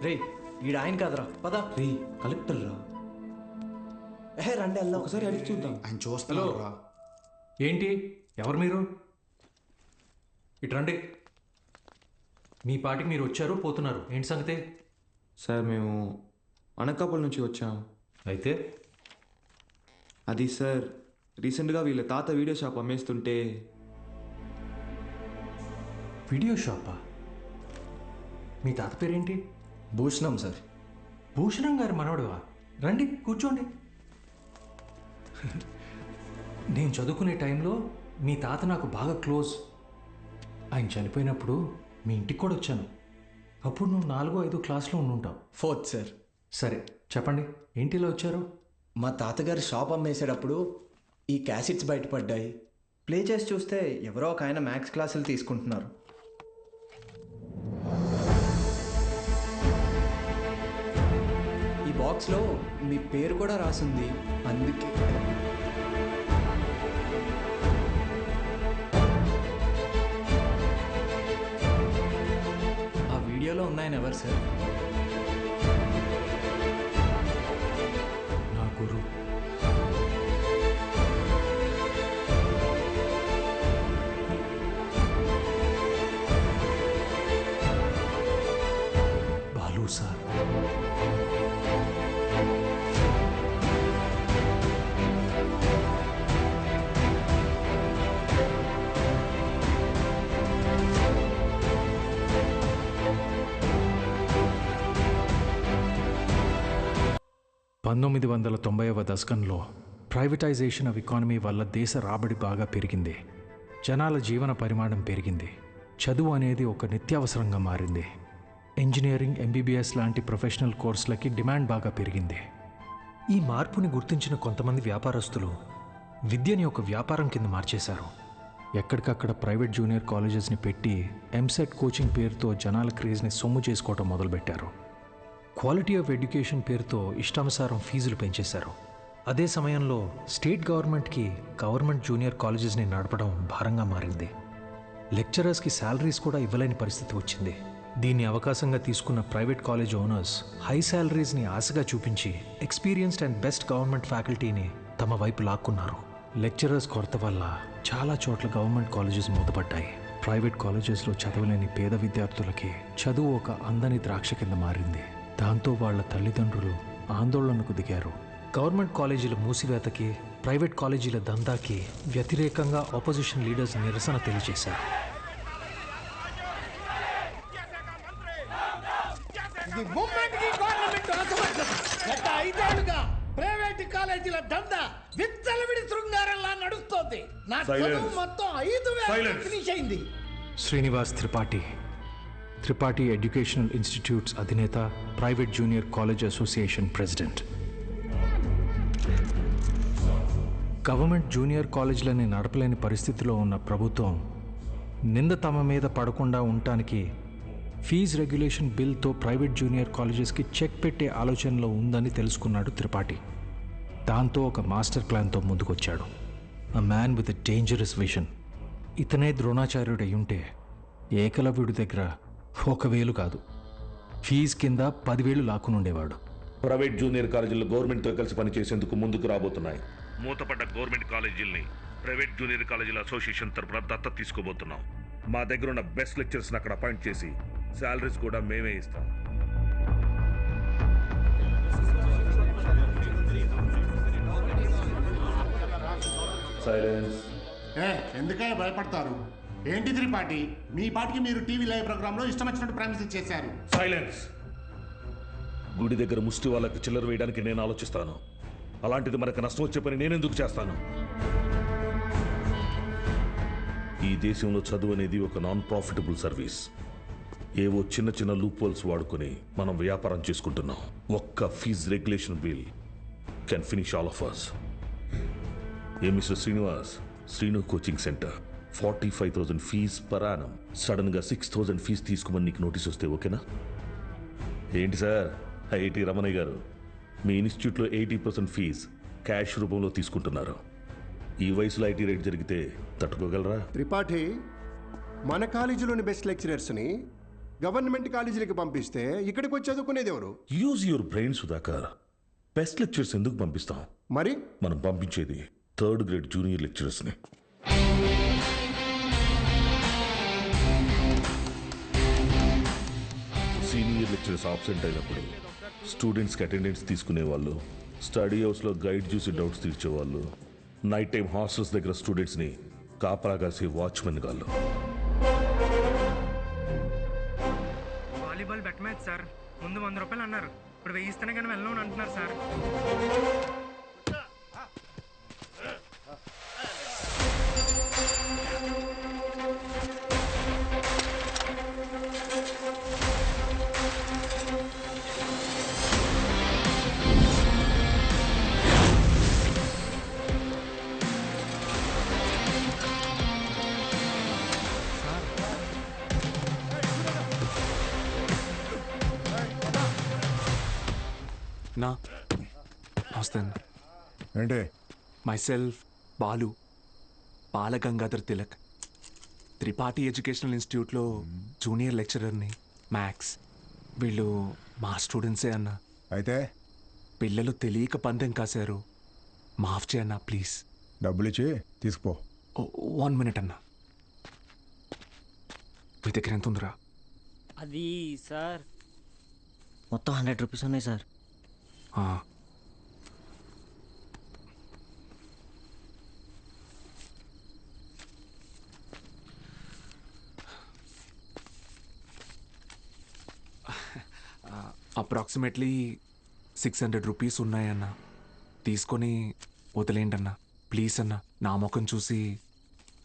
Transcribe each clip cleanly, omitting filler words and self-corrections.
రే ఈడ ఆయన కాదురా పద. రే కలెక్టర్ రా. రండి వెళ్దాం. ఒకసారి అడిగి చూద్దాం. ఆయన చూస్తున్నాడు రా. ఏంటి ఎవరు మీరు? ఇటు రండి. మీ పాటికి మీరు వచ్చారు పోతున్నారు, ఏంటి సంగతి? సార్ మేము అనకాపల్లి నుంచి వచ్చాం. అయితే అది సార్ రీసెంట్గా వీళ్ళ తాత వీడియో షాప్ అమ్మేస్తుంటే. వీడియో షాపా? మీ తాత పేరేంటి? భూషణం సార్. భూషణం గారు మనవడువా? రండి కూర్చోండి. నేను చదువుకునే టైంలో మీ తాత నాకు బాగా క్లోజ్. ఆయన చనిపోయినప్పుడు మీ ఇంటికి కూడా వచ్చాను. అప్పుడు నువ్వు 4వ 5వ క్లాస్లో ఉండుంటావు. 4th sir. సరే చెప్పండి, ఏంటి ఇలా వచ్చారు? మా తాతగారు షాప్ అమ్మేసేటప్పుడు ఈ క్యాసెట్స్ బయటపడ్డాయి. ప్లే చేసి చూస్తే ఎవరో ఒక ఆయన మ్యాథ్స్ క్లాసులు తీసుకుంటున్నారు. ఈ బాక్స్లో మీ పేరు కూడా రాసింది, అందుకే. ఆ వీడియోలో ఉన్నాయని ఎవరు సార్? నా గురువు. బాలు సార్. పంతొమ్మిది 1990వ దశకంలో ప్రైవేటైజేషన్ ఆఫ్ ఎకానమీ వల్ల దేశ రాబడి బాగా పెరిగింది. జనాల జీవన పరిమాణం పెరిగింది. చదువు అనేది ఒక నిత్యావసరంగా మారింది. ఇంజనీరింగ్, ఎంబీబీఎస్ లాంటి ప్రొఫెషనల్ కోర్సులకి డిమాండ్ బాగా పెరిగింది. ఈ మార్పుని గుర్తించిన కొంతమంది వ్యాపారస్తులు విద్యని ఒక వ్యాపారం కింద మార్చేశారు. ఎక్కడికక్కడ ప్రైవేట్ జూనియర్ కాలేజెస్ని పెట్టి ఎంసెట్ కోచింగ్ పేరుతో జనాల క్రేజ్ని సొమ్ము చేసుకోవటం మొదలుపెట్టారు. క్వాలిటీ ఆఫ్ ఎడ్యుకేషన్ పేరుతో ఇష్టానుసారం ఫీజులు పెంచేశారు. అదే సమయంలో స్టేట్ గవర్నమెంట్కి గవర్నమెంట్ జూనియర్ కాలేజెస్ని నడపడం భారంగా మారింది. లెక్చరర్స్కి శాలరీస్ కూడా ఇవ్వలేని పరిస్థితి వచ్చింది. దీన్ని అవకాశంగా తీసుకున్న ప్రైవేట్ కాలేజ్ ఓనర్స్ హై శాలరీస్ని ఆశగా చూపించి ఎక్స్పీరియన్స్డ్ అండ్ బెస్ట్ గవర్నమెంట్ ఫ్యాకల్టీని తమ వైపు లాక్కున్నారు. లెక్చరర్స్ కొరత వల్ల చాలా చోట్ల గవర్నమెంట్ కాలేజెస్ మూతపడ్డాయి. ప్రైవేట్ కాలేజెస్లో చదవలేని పేద విద్యార్థులకి చదువు ఒక అందని ద్రాక్ష కింద మారింది. దాంతో వాళ్ళ తల్లిదండ్రులు ఆందోళనకు దిగారు. గవర్నమెంట్ కాలేజీల మూసివేతకి, ప్రైవేట్ కాలేజీల దందాకి వ్యతిరేకంగా ఆపోజిషన్ లీడర్స్ నిరసన తెలియజేశారు. ఇది మూమెంట్కి గవర్నమెంట్ అసమర్థత. గత 5 ఏళ్లుగా ప్రైవేట్ కాలేజీల దందా విచ్చలవిడి శృంగారంలా నడుస్తోంది. నా చదువు మొత్తం 5,000 ఫినిష్ అయింది. శ్రీనివాస్ త్రిపాఠి ఎడ్యుకేషనల్ ఇన్స్టిట్యూట్స్ అధినేత, private junior college association president. Government junior కాలేజీలని నడపలేని పరిస్థితిలో ఉన్న ప్రభుత్వం నింద తమ మీద పడకుండా ఉండటానికి ఫీజు రెగ్యులేషన్ బిల్తో ప్రైవేట్ జూనియర్ కాలేజెస్కి చెక్ పెట్టే ఆలోచనలో ఉందని తెలుసుకున్నాడు త్రిపాఠి. దాంతో ఒక మాస్టర్ ప్లాన్తో ముందుకొచ్చాడు. A man with a dangerous vision. ఇతనే ద్రోణాచార్యుడు అయ్యుంటే ఏకలవ్యుడి దగ్గర 1,000 కాదు, ఫీజు కింద 10,000 లాక్కునుండేవాడు. ప్రైవేట్ జూనియర్ కాలేజీలు గవర్నమెంట్తో కలిసి పనిచేసేందుకు ముందుకు రాబోతున్నాయి. మూతపడ్డ గవర్నమెంట్ కాలేజీల్ని ప్రైవేట్ జూనియర్ కాలేజీల అసోసియేషన్ తరపున దత్తత తీసుకోబోతున్నాం. మా దగ్గర ఉన్న బెస్ట్ లెక్చర్స్ని అక్కడ అపాయింట్ చేసి శాలరీస్ కూడా మేమే ఇస్తాం. సైలెన్స్. ఎందుకే భయపడతారు? ఏంటి త్రిపాఠి, మీ పాటికి మీరు టీవీ లైవ్ ప్రోగ్రాంలో ఇష్టం వచ్చినట్టు ప్రామిసెస్ చేశారు. సైలెన్స్. గుడి దగ్గర ముష్టి వాళ్ళకి చిల్లర వేయడానికి నేను ఆలోచిస్తాను. అలాంటిది మనకు నష్టం వచ్చే పని నేనెందుకు చేస్తాను? ఈ దేశంలో చదువు అనేది ఒక నాన్ ప్రాఫిటబుల్ సర్వీస్. ఏవో చిన్న చిన్న లూప్ హోల్స్ వాడుకొని మనం వ్యాపారం చేసుకుంటున్నాం. ఒక్క fees regulation bill can finish all of us. ఏ mister Srinivas, Srinu coaching centre 45,000 fees per annum. సడన్గా 6,000 ఫీజు తీసుకోమని నీకు నోటీస్ వస్తే ఓకేనా? ఏంటి సార్, ఐఐటి రమణయ్య గారు, మీ ఇన్స్టిట్యూట్లో 80% ఫీజు క్యాష్ రూపంలో తీసుకుంటున్నారు. ఈ వయసులో ఐటీ రేట్ జరిగితే తట్టుకోగలరా? త్రిపాఠి, మన కాలేజీలోని బెస్ట్ లెక్చరర్స్ని గవర్నమెంట్ కాలేజీలకి పంపిస్తే ఇక్కడికి వచ్చి చదువుకునేది ఎవరు? Use your brain Sudhakar. Best lectures ఎందుకు పంపిస్తాం? మరి మనం పంపించేది 3rd గ్రేడ్ జూనియర్ లెక్చరర్స్ని. సీనియర్ లెక్చరర్స్ ఆబ్సెంట్ అయినప్పుడు స్టూడెంట్స్కి అటెండెన్స్ తీసుకునే వాళ్ళు, స్టడీ హౌస్లో గైడ్ చూసి డౌట్స్ తీర్చేవాళ్ళు, నైట్ టైం హాస్టల్స్ దగ్గర స్టూడెంట్స్ని కాపలా కాసే వాచ్మెన్ గాళ్ళు. Volleyball bet match sir. ముందు 100 రూపాయలు అన్నారు, ఇప్పుడు 1000 ఇస్తేనే కానీ వెళ్ళను అంటున్నారు సార్. నా నమస్తే అన్న. ఏంటి? మైసెల్ఫ్ బాలు, బాలగంగాధర్ తిలక్, త్రిపాఠి ఎడ్యుకేషనల్ ఇన్స్టిట్యూట్లో జూనియర్ లెక్చరర్ని, మ్యాథ్స్. వీళ్ళు మా స్టూడెంట్సే అన్న. అయితే పిల్లలు తెలియక పందెం కాశారు, మాఫ్ చేయన్నా ప్లీజ్. డబ్బులు ఇచ్చి తీసుకుపో. 1 మినిట్ అన్న. మీ దగ్గర ఎంత ఉందిరా? అది సార్ మొత్తం 100 రూపీస్ ఉన్నాయి సార్. అప్రాక్సిమేట్లీ 600 రూపీస్ ఉన్నాయన్న. తీసుకొని వదిలేండి అన్న ప్లీజ్ అన్న. నా ముఖం చూసి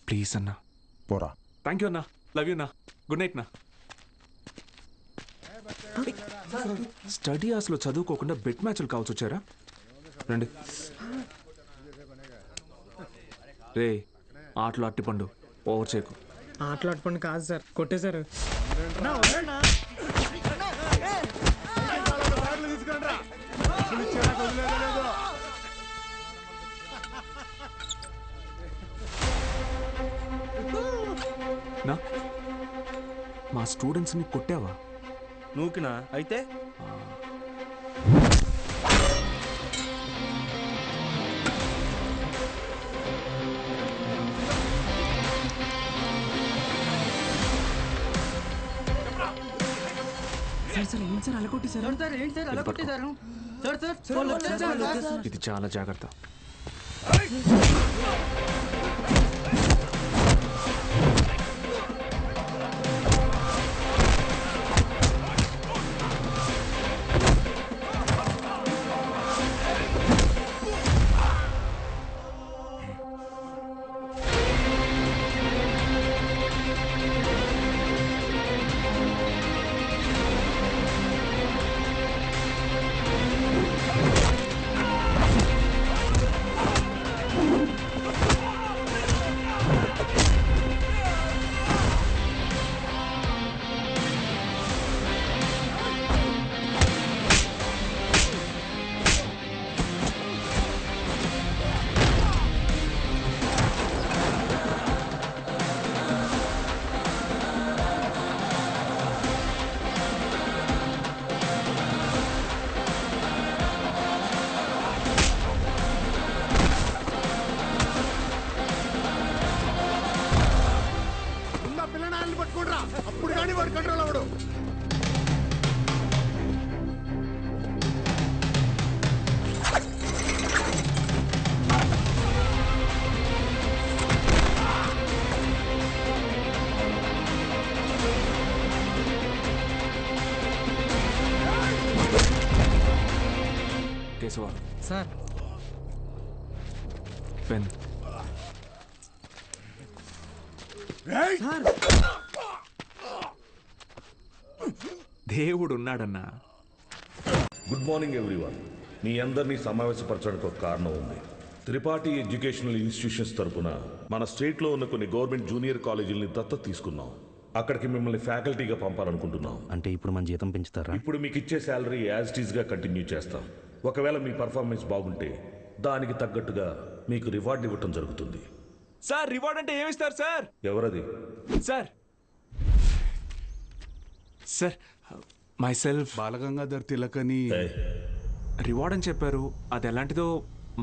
ప్లీజ్ అన్న. పోరా. థ్యాంక్ యూ అన్న. లవ్ యూ అన్న. గుడ్ నైట్ నా. స్టడీ అవర్స్లో చదువుకోకుండా బెట్ మ్యాచ్లు కావచ్చు వచ్చారా? రండి. రే ఆటలు అట్టిపండు, ఓవర్ చేయకు. ఆటలు అట్టుపండి కాదు సార్, కొట్టేశారు. నా మా స్టూడెంట్స్ని కొట్టావా? నూకినా అయితే ఇది చాలా జాగ్రత్త. అప్పుడు కానీ వాడు కంట్రోల్ అవ్వడు. Keshava sir pen. దేవుడు ఉన్నాడన్నా. Good morning everyone. మీ అందరినీ సమావేశపరచడానికి ఒక కారణం ఉంది. త్రిపాఠి ఎడ్యుకేషనల్ ఇన్స్టిట్యూషన్స్ తరపున మన స్టేట్లో ఉన్న కొన్ని గవర్నమెంట్ జూనియర్ కాలేజీలని దత్తత తీసుకున్నాం. అక్కడికి మిమ్మల్ని ఫ్యాకల్టీగా పంపాలనుకుంటున్నాం. అంటే ఇప్పుడు మన జీతం పెంచుతారా? ఇప్పుడు మీకు ఇచ్చే శాలరీ యాజ్ ఇట్ ఈస్గా కంటిన్యూ చేస్తాం. ఒకవేళ మీ పర్ఫార్మెన్స్ బాగుంటే దానికి తగ్గట్టుగా మీకు రివార్డ్ ఇవ్వటం జరుగుతుంది. సార్ రివార్డ్ అంటే ఏమిస్తారు సార్? ఎవరది? Sir sir myself Balagangadhar Tilak అని రివార్డ్ అని చెప్పారు. అది ఎలాంటిదో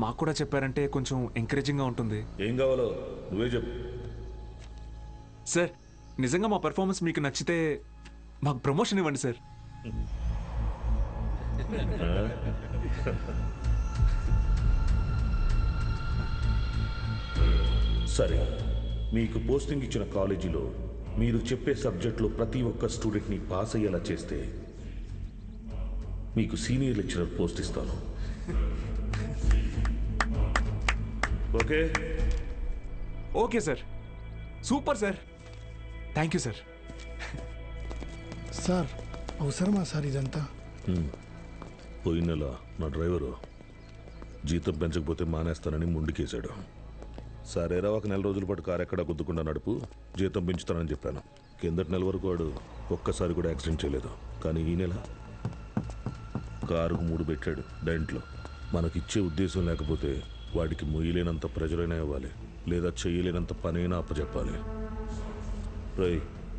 మాకు కూడా చెప్పారంటే కొంచెం ఎంకరేజింగ్గా ఉంటుంది. ఏం కావాలో నువ్వే చెప్పు. సార్ నిజంగా మా పెర్ఫార్మెన్స్ మీకు నచ్చితే మాకు ప్రమోషన్ ఇవ్వండి సార్. సరే, మీకు పోస్టింగ్ ఇచ్చిన కాలేజీలో మీరు చెప్పే సబ్జెక్టులో ప్రతి ఒక్క స్టూడెంట్ని పాస్ అయ్యేలా చేస్తే మీకు సీనియర్ లెక్చరర్ పోస్ట్ ఇస్తాను. Okay? Okay sir, super sir, thank you sir. Sir అవసరమా సార్ ఇదంతా? పోయిన నెల నా డ్రైవరు జీతం పెంచకపోతే మానేస్తానని ముందుకేశాడు. సరేరా, ఒక నెల రోజుల పాటు కారు ఎక్కడా గుద్దుకుండా నడుపు, జీతం పెంచుతానని చెప్పాను. కిందటి నెల వరకు వాడు ఒక్కసారి కూడా యాక్సిడెంట్ చేయలేదు. కానీ ఈ నెల కారుకు 3 పెట్టాడు డెంట్లో. మనకిచ్చే ఉద్దేశం లేకపోతే వాడికి మొయ్యలేనంత ప్రెజరైనా ఇవ్వాలి, లేదా చేయలేనంత పనైనా అప్పచెప్పాలి. రై,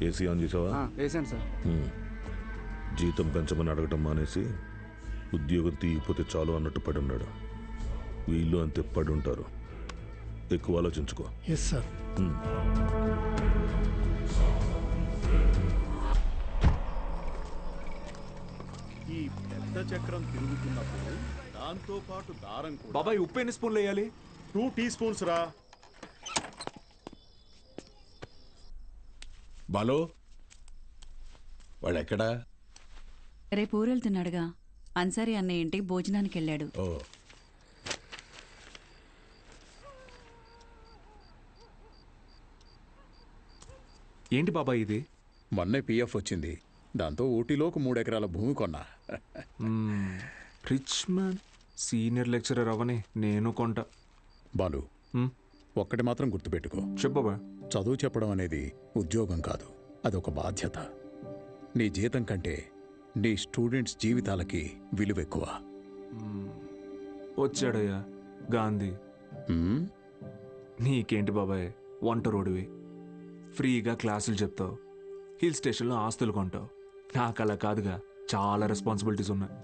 ఏసీ ఆన్ చేసావా? వేసాను సార్. జీతం పెంచమని అడగటం మానేసి ఉద్యోగం తీయకపోతే చాలు అన్నట్టు పడి ఉన్నాడు. వీళ్ళు అంతే పడి ఉంటారు. ఎక్కువ ఆలోచించుకో. Yes sir. ఈ పెద్ద చక్రం తిరుగుతున్నప్పుడు దాంతో పాటు దారం కూడా. బాబాయ్ ఉప్పు ఎన్ని స్పూన్లు వేయాలి? 2 టీ స్పూన్స్ రా. బాలో వాడెక్కడా? రేపు ఊరెళ్తున్నాడుగా. అన్సారీ అన్నయ్య ఇంటికి భోజనానికి వెళ్ళాడు. ఓ, ఏంటి బాబాయ్ ఇది? మొన్నే పిఎఫ్ వచ్చింది. దాంతో ఊటీలోకి 3 ఎకరాల భూమి కొన్నా. రిచ్ మ్యాన్ సీనియర్ లెక్చరర్ అవని నేను కొంట. బాలు, ఒక్కటి మాత్రం గుర్తుపెట్టుకో. చెప్పు బాబాయ్. చదువు చెప్పడం అనేది ఉద్యోగం కాదు, అదొక బాధ్యత. నీ జీతం కంటే నీ స్టూడెంట్స్ జీవితాలకి విలువ ఎక్కువ. వచ్చాడయ్యా గాంధీ. నీకేంటి బాబాయ్, వంట రోడ్డువి, ఫ్రీగా క్లాసులు చెప్తావు, హిల్ స్టేషన్లో ఆస్తులు కొంటావు. నాకు అలా కాదుగా, చాలా రెస్పాన్సిబిలిటీస్ ఉన్నాయి.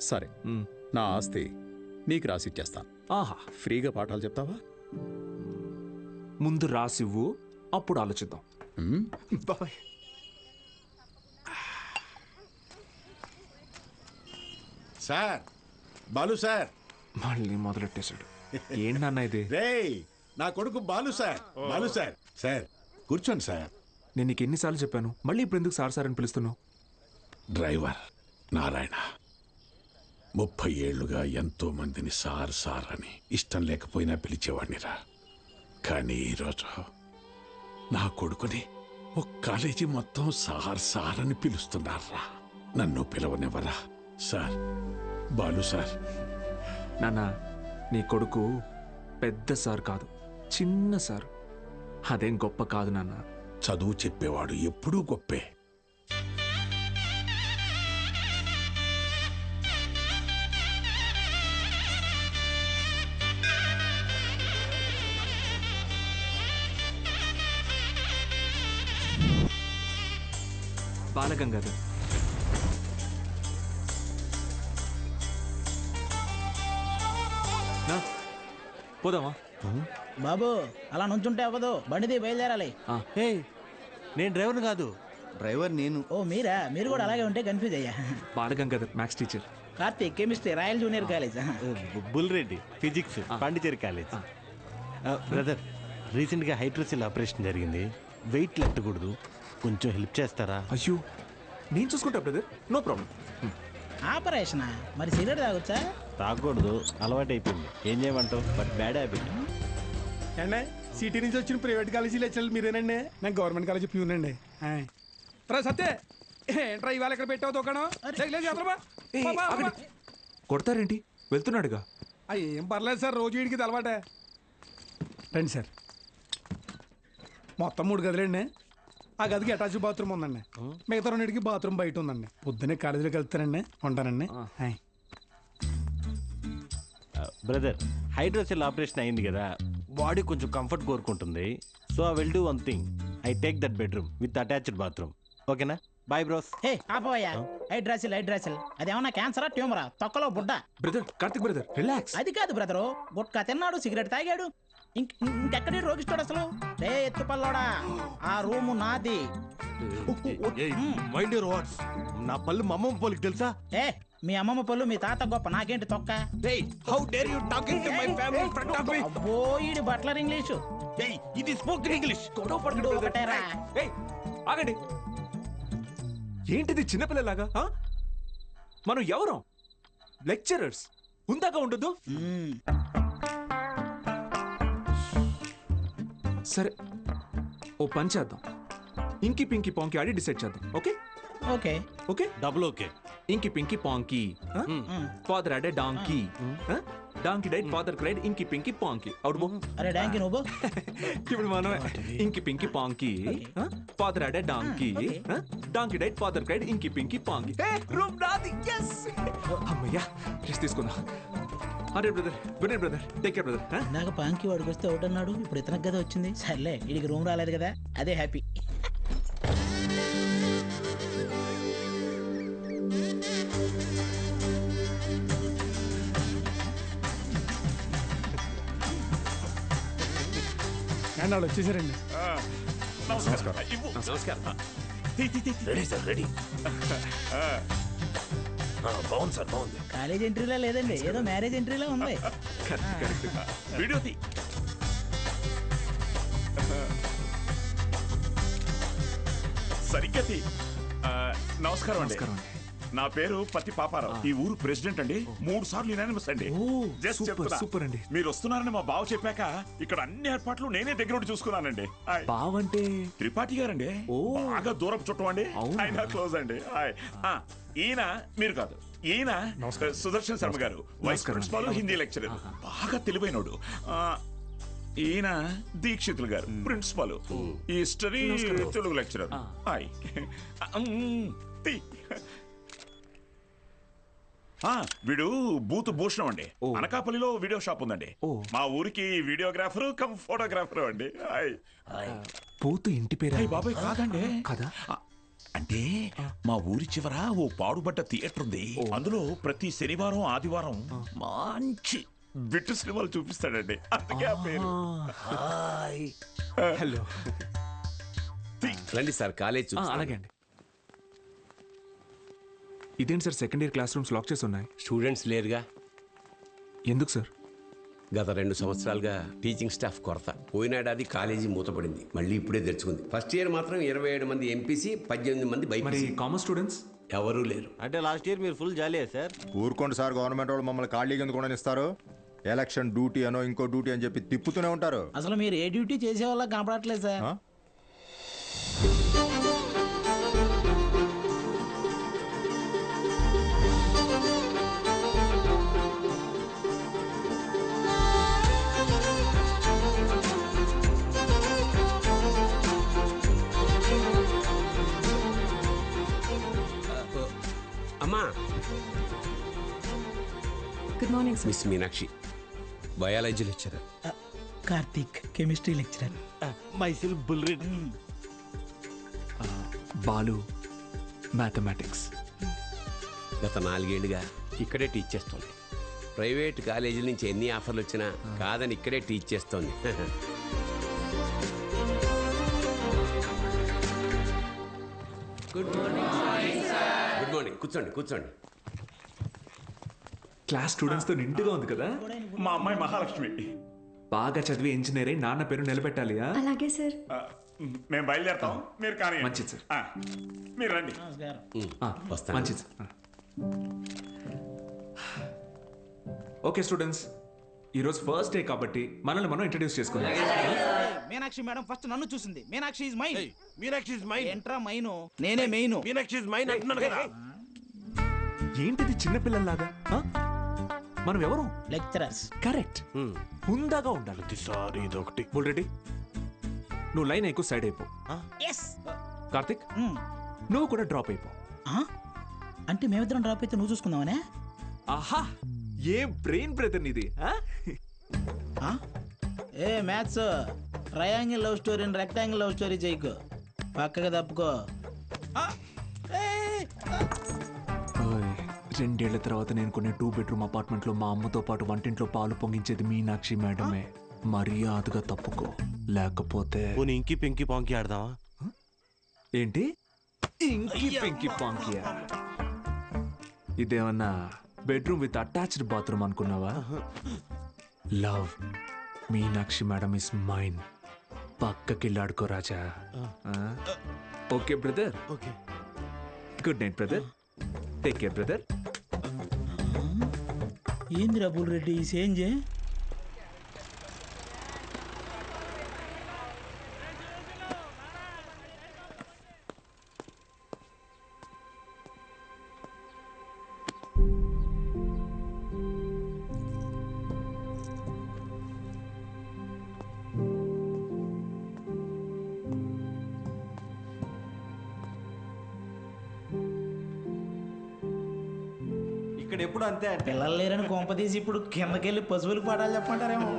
సరే, నా ఆస్తి నీకు రాసిచ్చేస్తాను. ఆహా, ఫ్రీగా పాఠాలు చెప్తావా? ముందు రాసివ్వు, అప్పుడు ఆలోచిద్దాం. బాబాయ్. Sir, Balu sir. మళ్ళీ మొదలెట్టేశాడు. ఏంటి నాన్న ఇది? రేయ్, నా కొడుకు Balu sir. Balu sir. Sir కూర్చోండి సార్. నేను నీకు ఎన్నిసార్లు చెప్పాను, మళ్ళీ ఇప్పుడు ఎందుకు సార్ సార్ అని పిలుస్తున్నావు? డ్రైవర్ నారాయణ 30 ఏళ్లుగా ఎంతో మందిని సార్ సార్ అని ఇష్టం లేకపోయినా పిలిచేవాడినిరా. కానీ ఈరోజు నా కొడుకుని ఒక కాలేజీ మొత్తం సార్ సార్ అని పిలుస్తున్నారా. నన్ను పిలవనివ్వరా సార్? బాలు సార్. నాన్న, నీ కొడుకు పెద్ద సార్ కాదు, చిన్న సార్. అదేం గొప్ప కాదు నాన్న. చదువు చెప్పేవాడు ఎప్పుడూ గొప్పే. బాలగంగాధర్. పోదామా? బాబు అలా నుంచుంటే అవ్వదు, బండిది బయలుదేరాలి. నేను డ్రైవర్ని కాదు, డ్రైవర్ నేను. ఓ మీరా? మీరు కూడా అలాగే ఉంటే కన్ఫ్యూజ్ అయ్యా. Balagangadhar maths teacher. Karthik chemistry, royal junior college. Bulreddy physics, Pondicherry college. Brother, రీసెంట్గా హైడ్రోసిల్ ఆపరేషన్ జరిగింది, వెయిట్ లెట్టకూడదు, కొంచెం హెల్ప్ చేస్తారా? అయ్యో, నేను చూసుకుంటా బ్రదర్, నో ప్రాబ్లం. ఆపరేషనా? మరి సిగరెట్ తాగొచ్చా? తాగకూడదు, అలవాటు అయిపోయింది. ఏం చేయమంటావు? But bad habit. అండి, సిటీ నుంచి వచ్చిన ప్రైవేట్ కాలేజీ లెక్చర్లు మీరేనండి? నేను గవర్నమెంట్ కాలేజీ ప్యూనండి. సత్తే ఏంట్రా ఇవాళ ఇక్కడ పెట్టావు దుకాణం? కొడతారేంటి? వెళ్తున్నాడుగా. ఏం పర్లేదు సార్, రోజు వీడికి ఇది అలవాటే. రండి సార్. మొత్తం 3 గదులండి. ఆ గదికి అటాచ్ బాత్రూమ్ ఉందండి. మిగతా 2కి బాత్రూమ్ బయట ఉందండి. పొద్దున్నే కాలేజీలోకి వెళ్తానండి, ఉంటానండి. బ్రదర్, హైడ్రోసిల్ ఆపరేషన్ అయింది కదా, బాడీ కొంచెం కంఫర్ట్ కోరుకుంటుంది. So I will do one thing, I take that bedroom with attached bathroom. ఓకేనా బాయ్ బ్రోస్. హే ఆపోయా హైడ్రాసిల్ అదేమన్నా క్యాన్సరా ట్యూమరా తొక్కలో బుడ్డ. Brother Karthik brother relax. అది కాదు బ్రదరు, గుట్కా తిన్నాడు, సిగరెట్ తాగాడు, ఇంకెక్కడి రోగిస్తాడు అసలు. రే ఎత్తుపల్లోడా, ఆ రూము నాది. Mind your words. నా పళ్ళు మా అమ్మమ్మ పోలికి తెలుసా? ఏ మీ అమ్మమ్మ పళ్ళు మీ తాత గొప్ప, నాకేంటి తొక్క. How dare you talking to my family in front of me? అబ్బో ఈడి బట్లర్ ఇంగ్లీషు. ఇది స్పోకెన్ ఇంగ్లీష్. ఒకటేరా. ఆగండి, ఏంటిది చిన్నపిల్లలాగా? మనం ఎవరం? లెక్చరర్స్. ఉందాక ఉండదు. సరే ఓ పని చేద్దాం, ఇంకి పింకి పాంకి ఆడి డిసైడ్ చేద్దాం. Okay okay okay double okay. Inky pinky ponky. Father had a donkey, donkey died father cried, inky pinky పాంకి. Out బో. అరే డాంకీ నువ్వు. ఇప్పుడు మనం inky pinky ponky, father had a donkey, donkey died father cried, inky pinky ponky. Room నాది. yes అమ్మయ్యా rest తీసుకుందాం. అరే brother, good night brother, take care brother. నాకు పాంకి వాడికి వస్తే ఒకటి అన్నాడు, ఇప్పుడు ఇతనికి కదా వచ్చింది. సర్లే వీడికి రూమ్ రాలేదు కదా, అదే హ్యాపీ. వాళ్ళు వచ్చేసారండి. బాగుంది సార్, బాగుంది. కాలేజ్ ఎంట్రీలా లేదండి, ఏదో మ్యారేజ్ ఎంట్రీలా ఉంది. వీడియో తీ. సరిగ్గా తీ. నమస్కారం అండి. నా పేరు పత్తి పాపారావు, ఈ ఊరు ప్రెసిడెంట్ అండి. 3 సార్లు యునానిమస్ అండి. జస్ట్ చెప్తున్నా. సూపర్ అండి. మీరు వస్తున్నారని మా బావ చెప్పాక ఇక్కడ అన్ని ఏర్పాట్లు నేనే దగ్గర ఉండి చూసుకున్నానండి. బావంటే త్రిపాఠి గారండి, బాగా దూరపు చుట్టం అండి. ఆయన క్లోజ్ అండి. ఈయన మీరు కాదు, ఈయన సుదర్శన్ శర్మ గారు, వైస్ ప్రిన్సిపాల్, హిందీ లెక్చరర్, బాగా తెలివైనోడు. ఈయన దీక్షితులు గారు, ప్రిన్సిపాల్, హిస్టరీ తెలుగు లెక్చరర్. వీడు బూత్ భూషణం అండి. అనకాపల్లిలో వీడియో షాప్ ఉందండి. మా ఊరికి వీడియోగ్రాఫర్ కమ్ ఫోటోగ్రాఫర్ అండి. బూత్ ఇంటి పేరు? బాబాయ్ కాదండి. కదా, అంటే మా ఊరి చివర ఓ పాడుబడ్డ థియేటర్ ఉంది. అందులో ప్రతి శనివారం ఆదివారం మంచి బిట్టు సినిమాలు చూపిస్తాడండి. అందుకే ఆ పేరు. హలో రండి సార్, కాలేజ్. అలాగే అండి. ఇదేంటి sir, second year class rooms lock చేసి ఉన్నాయి? స్టూడెంట్స్ లేరుగా. ఎందుకు సార్? గత 2 సంవత్సరాలుగా టీచింగ్ స్టాఫ్ కొరత. పోయినాడాది కాలేజీ మూతపడింది, మళ్ళీ ఇప్పుడే తెరుచుకుంది. ఫస్ట్ ఇయర్ మాత్రం 27 మంది ఎంపీసీ, 18 మంది బైపీసీ. కామర్స్ స్టూడెంట్స్ ఎవరూ లేరు. అంటే లాస్ట్ ఇయర్ మీరు ఫుల్ జాలీయా సార్? ఊరుకోండి సార్, గవర్నమెంట్ వాళ్ళు మమ్మల్ని ఖాళీగా ఎందుకు కూడా ఇస్తారు? ఎలక్షన్ డ్యూటీ అనో ఇంకో డ్యూటీ అని చెప్పి తిప్పుతూనే ఉంటారు. అసలు మీరు ఏ డ్యూటీ చేసే వాళ్ళ కనపడట్లేదు సార్. అమ్మా. Good morning sir. Miss Meenakshi, biology lecturer. Karthik, chemistry lecturer. మైసిల్ బుల్రెడ్. బాలు, మ్యాథమెటిక్స్. గత 4 ఏళ్ళుగా ఇక్కడే టీచ్ చేస్తోంది. ప్రైవేట్ కాలేజీల నుంచి ఎన్ని ఆఫర్లు వచ్చినా కాదని ఇక్కడే టీచ్ చేస్తోంది. Good morning. Good morning. కూర్చోండి కూర్చోండి. క్లాస్ స్టూడెంట్స్ తో నిండుగా ఉంది కదా. మా అమ్మాయి మహాలక్ష్మి. బాగా చదివి ఇంజనీర్ అయి నాన్న పేరు నిలబెట్టాలి. అలాగే సార్. మేము బయలుదేరుతాం, మీరు కానీ. మంచిది సార్. మీరు రండి. వస్తాను. మంచిది సార్. ఓకే స్టూడెంట్స్, ఈరోజు ఫస్ట్ డే కాబట్టి మనల్ని మనం ఇంట్రడ్యూస్ చేసుకుందాం. మీనాక్షి మేడం ఫస్ట్ నన్ను చూసింది. Meenakshi is mine. Meenakshi is mine. ఎంట్రా మైను, నేనే మెయిన్. మీనాక్షి ఇస్ మైన్ అంటున్నాను కదా. ఏంటిది చిన్నపిల్లల్లాగా? మనం ఎవరు? లెక్చరర్స్. కరెక్ట్. హుందాగా ఉండాలి. ప్రతిసారి ఇదొకటి. రెడీ, నువ్వు లైన్ ఎక్కువ సైడ్ అయిపో. కార్తిక్, నువ్వు కూడా డ్రాప్ అయిపో. అంటే మేమిద్దరం డ్రాప్ అయితే నువ్వు చూసుకుందామనే? ఆహా, ఏ బ్రెయిన్ బ్రదర్ నీది. ఏ మ్యాథ్స్ ట్రయాంగిల్ లవ్ స్టోరీని రెక్టాంగిల్ లవ్ స్టోరీ చేయకు, పక్కగా తప్పుకో. ఓయ్, 2 ఏళ్ల తర్వాత నేను కొనే 2 బెడ్రూమ్ అపార్ట్మెంట్లో మా అమ్మతో పాటు వంటింట్లో పాలు పొంగించేది మీనాక్షి మేడమే. మర్యాదగా తప్పుకో, లేకపోతే ఇంకి పింకి పాంకి ఆడదామా? ఏంటి ఇంకి పింకి పాంకియా? ఇదేమన్నా బెడ్రూమ్ విత్ అటాచ్డ్ బాత్రూమ్ అనుకున్నావా? Love Meenakshi madam is mine. పక్కకెళ్ళాడుకో రాజా. Okay brother. Okay, good night brother. Take care brother. ఏంది రబుల్ రెడ్డి ఈ సేంజే? ఇక్కడ ఎప్పుడు అంతే అంటే పిల్లలు లేరని కొంపదీసి ఇప్పుడు కిందకెళ్ళి పశువులకు పాడాలి చెప్పంటారేమో.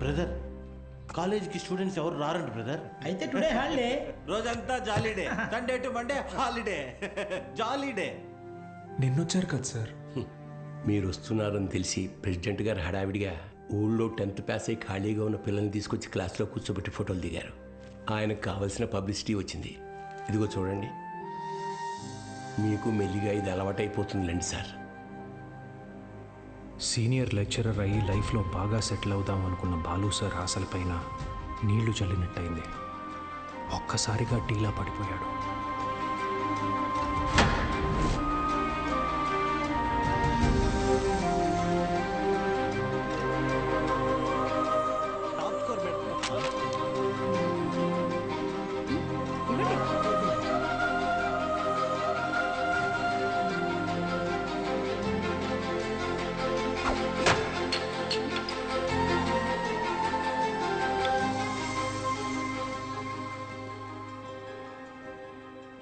బ్రదర్, కాలేజీకి స్టూడెంట్స్ ఎవరు రారండి బ్రదర్. అయితే టుడే హాలిడే. రోజంతా jolly day, Sunday to Monday holiday, jolly day. నిన్నొచ్చారు కదా సార్. మీరు వస్తున్నారని తెలిసి ప్రెసిడెంట్ గారు హడావిడిగా ఊళ్ళో 10th పాస్ అయి ఖాళీగా ఉన్న పిల్లల్ని తీసుకొచ్చి క్లాస్లో కూర్చోబెట్టి ఫోటోలు దిగారు. ఆయనకు కావలసిన పబ్లిసిటీ వచ్చింది. ఇదిగో చూడండి, మీకు మెల్లిగా ఇది అలవాటైపోతుందిలేండి సార్. సీనియర్ లెక్చరర్ అయ్యి లైఫ్లో బాగా సెటిల్ అవుదాం అనుకున్న బాలు సార్ ఆశలపైన నీళ్లు చల్లినట్టయింది. ఒక్కసారిగా టీలా పడిపోయాడు.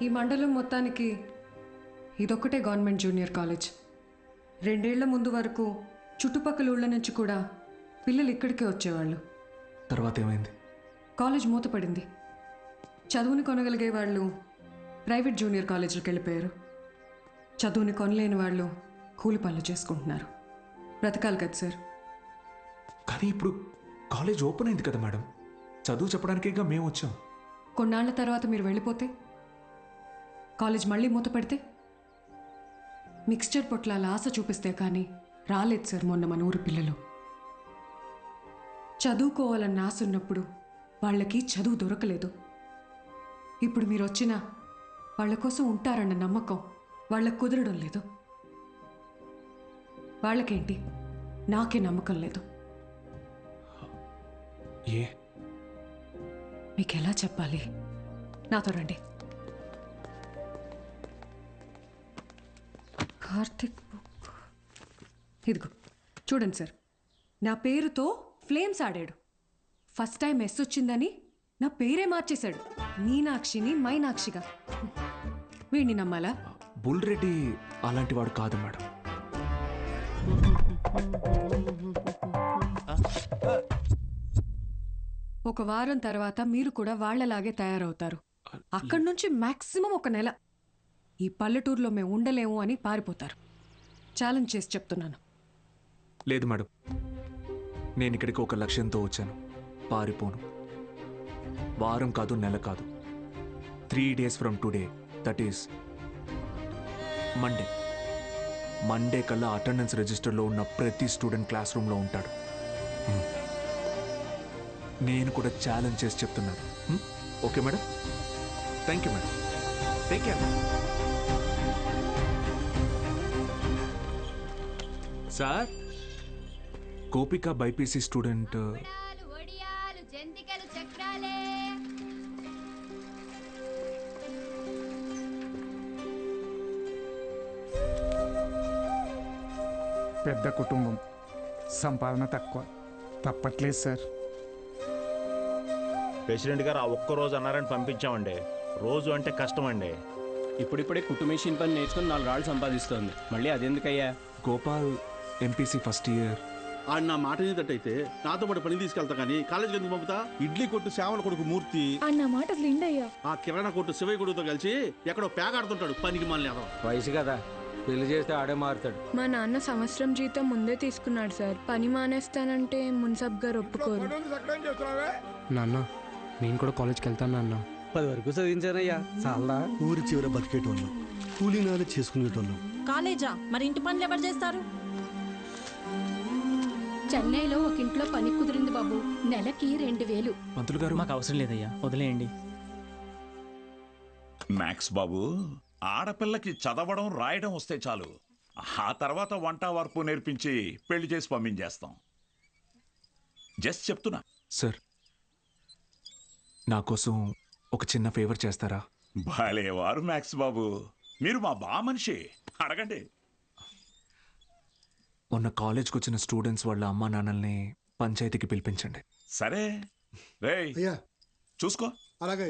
ఈ మండలం మొత్తానికి ఇదొక్కటే గవర్నమెంట్ జూనియర్ కాలేజ్. 2 ఏళ్ల ముందు వరకు చుట్టుపక్కల ఊళ్ళ నుంచి కూడా పిల్లలు ఇక్కడికే వచ్చేవాళ్ళు. తర్వాత ఏమైంది? కాలేజ్ మూతపడింది. చదువుని కొనగలిగే వాళ్ళు ప్రైవేట్ జూనియర్ కాలేజీలకు వెళ్ళిపోయారు. చదువుని కొనలేని వాళ్ళు కూలి పనులు చేసుకుంటున్నారు. బ్రతకాలి కదా సార్. కానీ ఇప్పుడు కాలేజ్ ఓపెన్ అయింది కదా మేడం, చదువు చెప్పడానికేగా మేము వచ్చాం. కొన్నాళ్ల తర్వాత మీరు వెళ్ళిపోతే, కాలేజ్ మళ్ళీ మూతపడితే, మిక్స్చర్ పొట్లాల ఆశ చూపిస్తే కానీ రాలేదు సార్ మొన్న మన ఊరు పిల్లలు. చదువుకోవాలన్న ఆశ ఉన్నప్పుడు వాళ్ళకి చదువు దొరకలేదు. ఇప్పుడు మీరు వచ్చినా వాళ్ళ కోసం ఉంటారన్న నమ్మకం వాళ్ళకు కుదరడం లేదు. వాళ్ళకేంటి, నాకే నమ్మకం లేదు. ఏ మీకు ఎలా చెప్పాలి? నాతో రండి. కార్తిక్ బుక్ ఇదిగో చూడండి సార్. నా పేరుతో ఫ్లేమ్స్ ఆడాడు. ఫస్ట్ టైం ఎస్ వచ్చిందని నా పేరే మార్చేశాడు. మీనాక్షిని మైనాక్షిగా. వీడిని నమ్మాలా? బుల్ రెడ్డి అలాంటి వాడు కాదు మేడం. ఒక వారం తర్వాత మీరు కూడా వాళ్లలాగే తయారవుతారు. అక్కడి నుంచి మాక్సిమం 1 నెల ఈ పల్లెటూరులో మేము ఉండలేము అని పారిపోతారు. ఛాలెంజ్ చేసి చెప్తున్నాను. లేదు మేడం, నేను ఇక్కడికి ఒక లక్ష్యంతో వచ్చాను. పారిపోను. వారం కాదు, నెల కాదు, 3 days from today, that is Monday కల్లా అటెండెన్స్ రిజిస్టర్లో ఉన్న ప్రతి స్టూడెంట్ క్లాస్ రూమ్లో ఉంటాడు. నేను కూడా ఛాలెంజ్ చేసి చెప్తున్నాను. Okay madam? Thank you madam. Take care. Sir, Gopika BiPC student పెద్ద కుటుంబం, సంపాదన తక్కువ, తప్పట్లేదు సార్. ప్రెసిడెంట్ గారు ఆ ఒక్క రోజు అన్నారని పంపించామండి. రోజు అంటే కష్టం అండి. ఇప్పుడిప్పుడే కుట్టు మెషిన్ పని నేర్చుకుని 4 రాళ్ళు సంపాదిస్తోంది. మళ్ళీ అదెందుకయ్యా? గోపాల్ ఎంపీసీ ఫస్ట్ ఇయర్, ఆడు నా మాట వినేటట్టయితే నాతో పాటు పని తీసుకెళ్తా కానీ కాలేజీకి ఎందుకు పంపుతా? ఇడ్లీ కొట్టు శ్యామల కొడుకు మూర్తి అన్న మాట అసలు ఇండయ్యా ఆ కిరాణా కొట్టు శివయ్య కొడుకుతో కలిసి ఎక్కడో పేకాడుతుంటాడు పనికి మళ్ళీ అదవ. వయసు కదా, పెళ్లి చేస్తే ఆడే మారుతాడు. మా నాన్న సంవత్సరం జీతం ముందే తీసుకున్నాడు సార్. పని మానేస్తానంటే మున్సబ్ గారు ఒప్పుకోరు. నాన్న నేను కూడా కాలేజ్కి వెళ్తాను నాన్న. 10 వరకు చదివించానయ్యా, చాలా. ఊరి చివర బతికేటోళ్ళం, కూలీనాలు చేసుకునేటోళ్ళం. కాలేజా? మరి ఇంటి పనులు ఎవరు చేస్తారు? చెన్నైలో ఒక ఇంట్లో పని కుదిరింది బాబు, నెలకి 2000. మంత్రులు గారు మాకు అవసరం లేదయ్యా, వదిలేయండి. మ్యాక్స్ బాబు, ఆడపిల్లకి చదవడం రాయడం వస్తే చాలు, ఆ తర్వాత వంట వార్పు నేర్పించి పెళ్లి చేసి పంపించేస్తాం. జస్ట్ చెప్తున్నా. సార్, నా కోసం ఒక చిన్న ఫేవర్ చేస్తారా? భలేవారు మ్యాక్స్ బాబు, మీరు మా బా మనిషి, అడగండి. మొన్న కాలేజ్కి వచ్చిన స్టూడెంట్స్ వాళ్ళ అమ్మా నాన్నల్ని పంచాయతీకి పిలిపించండి. సరే రేయ్, చూసుకో. అలాగే.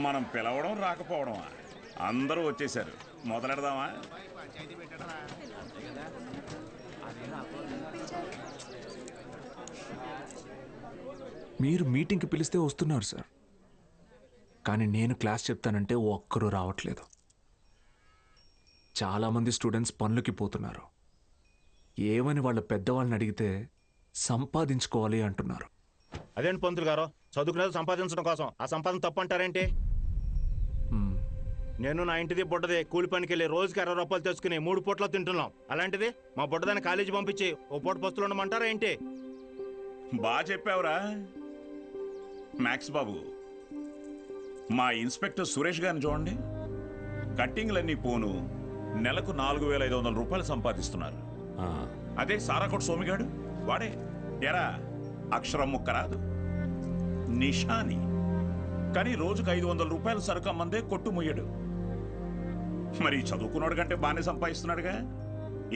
మనం పిలవడం రాకపోవడమా, అందరూ వచ్చేసారు, మొదలెడదామా? మీరు మీటింగ్కి పిలిస్తే వస్తున్నారు సార్, కానీ నేను క్లాస్ చెప్తానంటే ఒక్కరూ రావట్లేదు. చాలామంది స్టూడెంట్స్ పనులకి పోతున్నారు. ఏమని వాళ్ళ పెద్దవాళ్ళని అడిగితే సంపాదించుకోవాలి అంటున్నారు. అదేంటి పంతులు గారు, చదువుకునేది సంపాదించడం కోసం, ఆ సంపాదన తప్పు అంటారేంటి? నేను నా ఇంటిది బుడ్డది కూలి పనికి వెళ్ళి రోజుకి 60 రూపాయలు తెచ్చుకుని 3 పూట్ల తింటున్నాం. అలాంటిది మా బుడ్డదాన్ని కాలేజీ పంపించి ఓ పూట పస్తులు ఉండమంటారా ఏంటి? బాగా చెప్పావురా మ్యాక్స్ బాబు. మా ఇన్స్పెక్టర్ సురేష్ గారిని చూడండి, కట్టింగ్లన్నీ పోను నెలకు 4500 రూపాయలు సంపాదిస్తున్నారు. అదే సారాకోట సోమిగాడు, వాడే ఎరా అక్షరం ముక్క రాదు, నిషాని, కానీ రోజుకు 500 రూపాయలు సరుకు అమ్మందే కొట్టు ముయ్యడు. మరి చదువుకున్నాడు కంటే బాగానే సంపాదిస్తున్నాడుగా.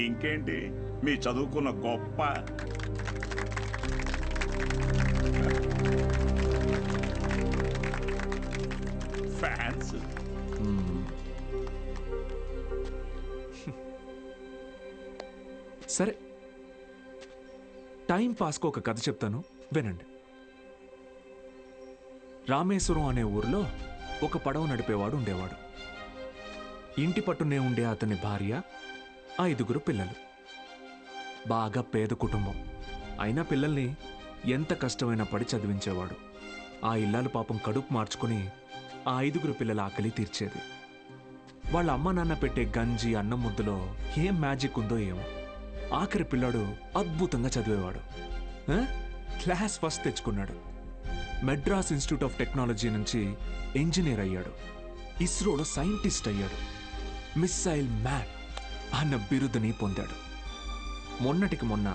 ఇంకేంటి మీ చదువుకున్న గొప్ప. ఫ్యాన్స్. సరే, టైం పాస్కు ఒక కథ చెప్తాను, వినండి. రామేశ్వరం అనే ఊర్లో ఒక పడవ నడిపేవాడు ఉండేవాడు. ఇంటి పట్టునే ఉండే అతని భార్య, 5 పిల్లలు. బాగా పేద కుటుంబం అయినా పిల్లల్ని ఎంత కష్టమైనా పడి చదివించేవాడు. ఆ ఇల్లాలు పాపం కడుపు మార్చుకుని ఆ 5 పిల్లల ఆకలి తీర్చేది. వాళ్ళ అమ్మ నాన్న పెట్టే గంజి అన్నం ముద్దలో ఏం మ్యాజిక్ ఉందో ఏమో, ఆఖరి పిల్లాడు అద్భుతంగా చదివేవాడు. క్లాస్ ఫస్ట్ తెచ్చుకున్నాడు. మెడ్రాస్ ఇన్స్టిట్యూట్ ఆఫ్ టెక్నాలజీ నుంచి ఇంజనీర్ అయ్యాడు. ఇస్రోలో సైంటిస్ట్ అయ్యాడు. మిస్సైల్ మ్యాన్ అన్న బిరుదుని పొందాడు. మొన్నటికి మొన్న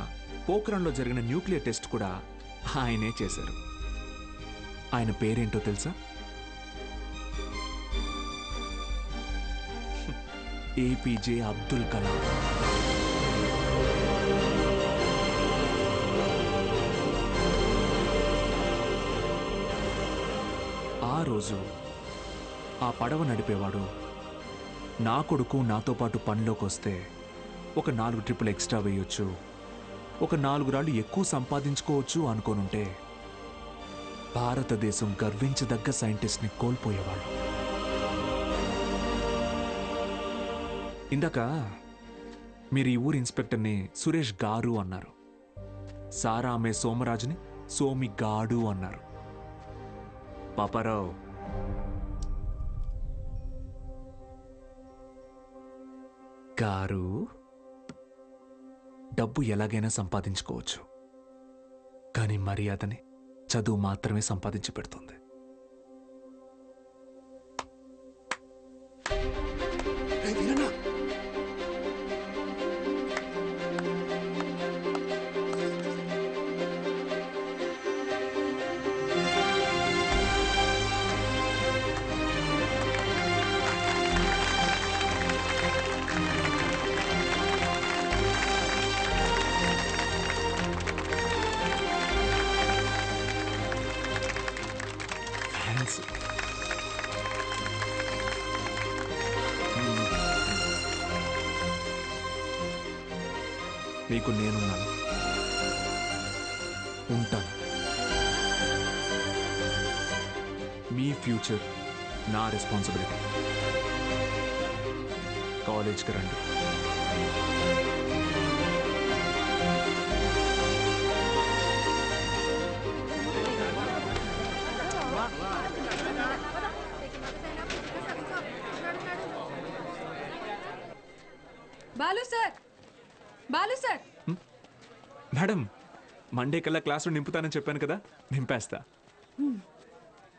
పోఖ్రాన్లో జరిగిన న్యూక్లియర్ టెస్ట్ కూడా ఆయనే చేశారు. ఆయన పేరేంటో తెలుసా? ఏపీజే అబ్దుల్ కలాం. ఆ రోజు ఆ పడవ నడిపేవాడు, నా కొడుకు నాతో పాటు పనిలోకి వస్తే ఒక 4 ట్రిప్పులు ఎక్స్ట్రా వేయొచ్చు, ఒక 4 రాళ్ళు ఎక్కువ సంపాదించుకోవచ్చు అనుకోనుంటే భారతదేశం గర్వించదగ్గ సైంటిస్ట్ని కోల్పోయేవాడు. ఇందాక మీరు ఈ ఊరి ఇన్స్పెక్టర్ని సురేష్ గారు అన్నారు. సారా అమ్మే సోమరాజుని సోమి గాడు అన్నారు. పాపారావు, గారు, డబ్బు ఎలాగైనా సంపాదించుకోవచ్చు, కానీ మర్యాదని చదువు మాత్రమే సంపాదించి పెడుతుంది. మీకు నేనున్నాను. ఉంటాను. మీ ఫ్యూచర్ నా రెస్పాన్సిబిలిటీ. కాలేజ్కి రండి. Balu sir, Balu sir. Madam, Monday కల్లా క్లాసులో నింపుతానని చెప్పాను కదా, నింపేస్తా.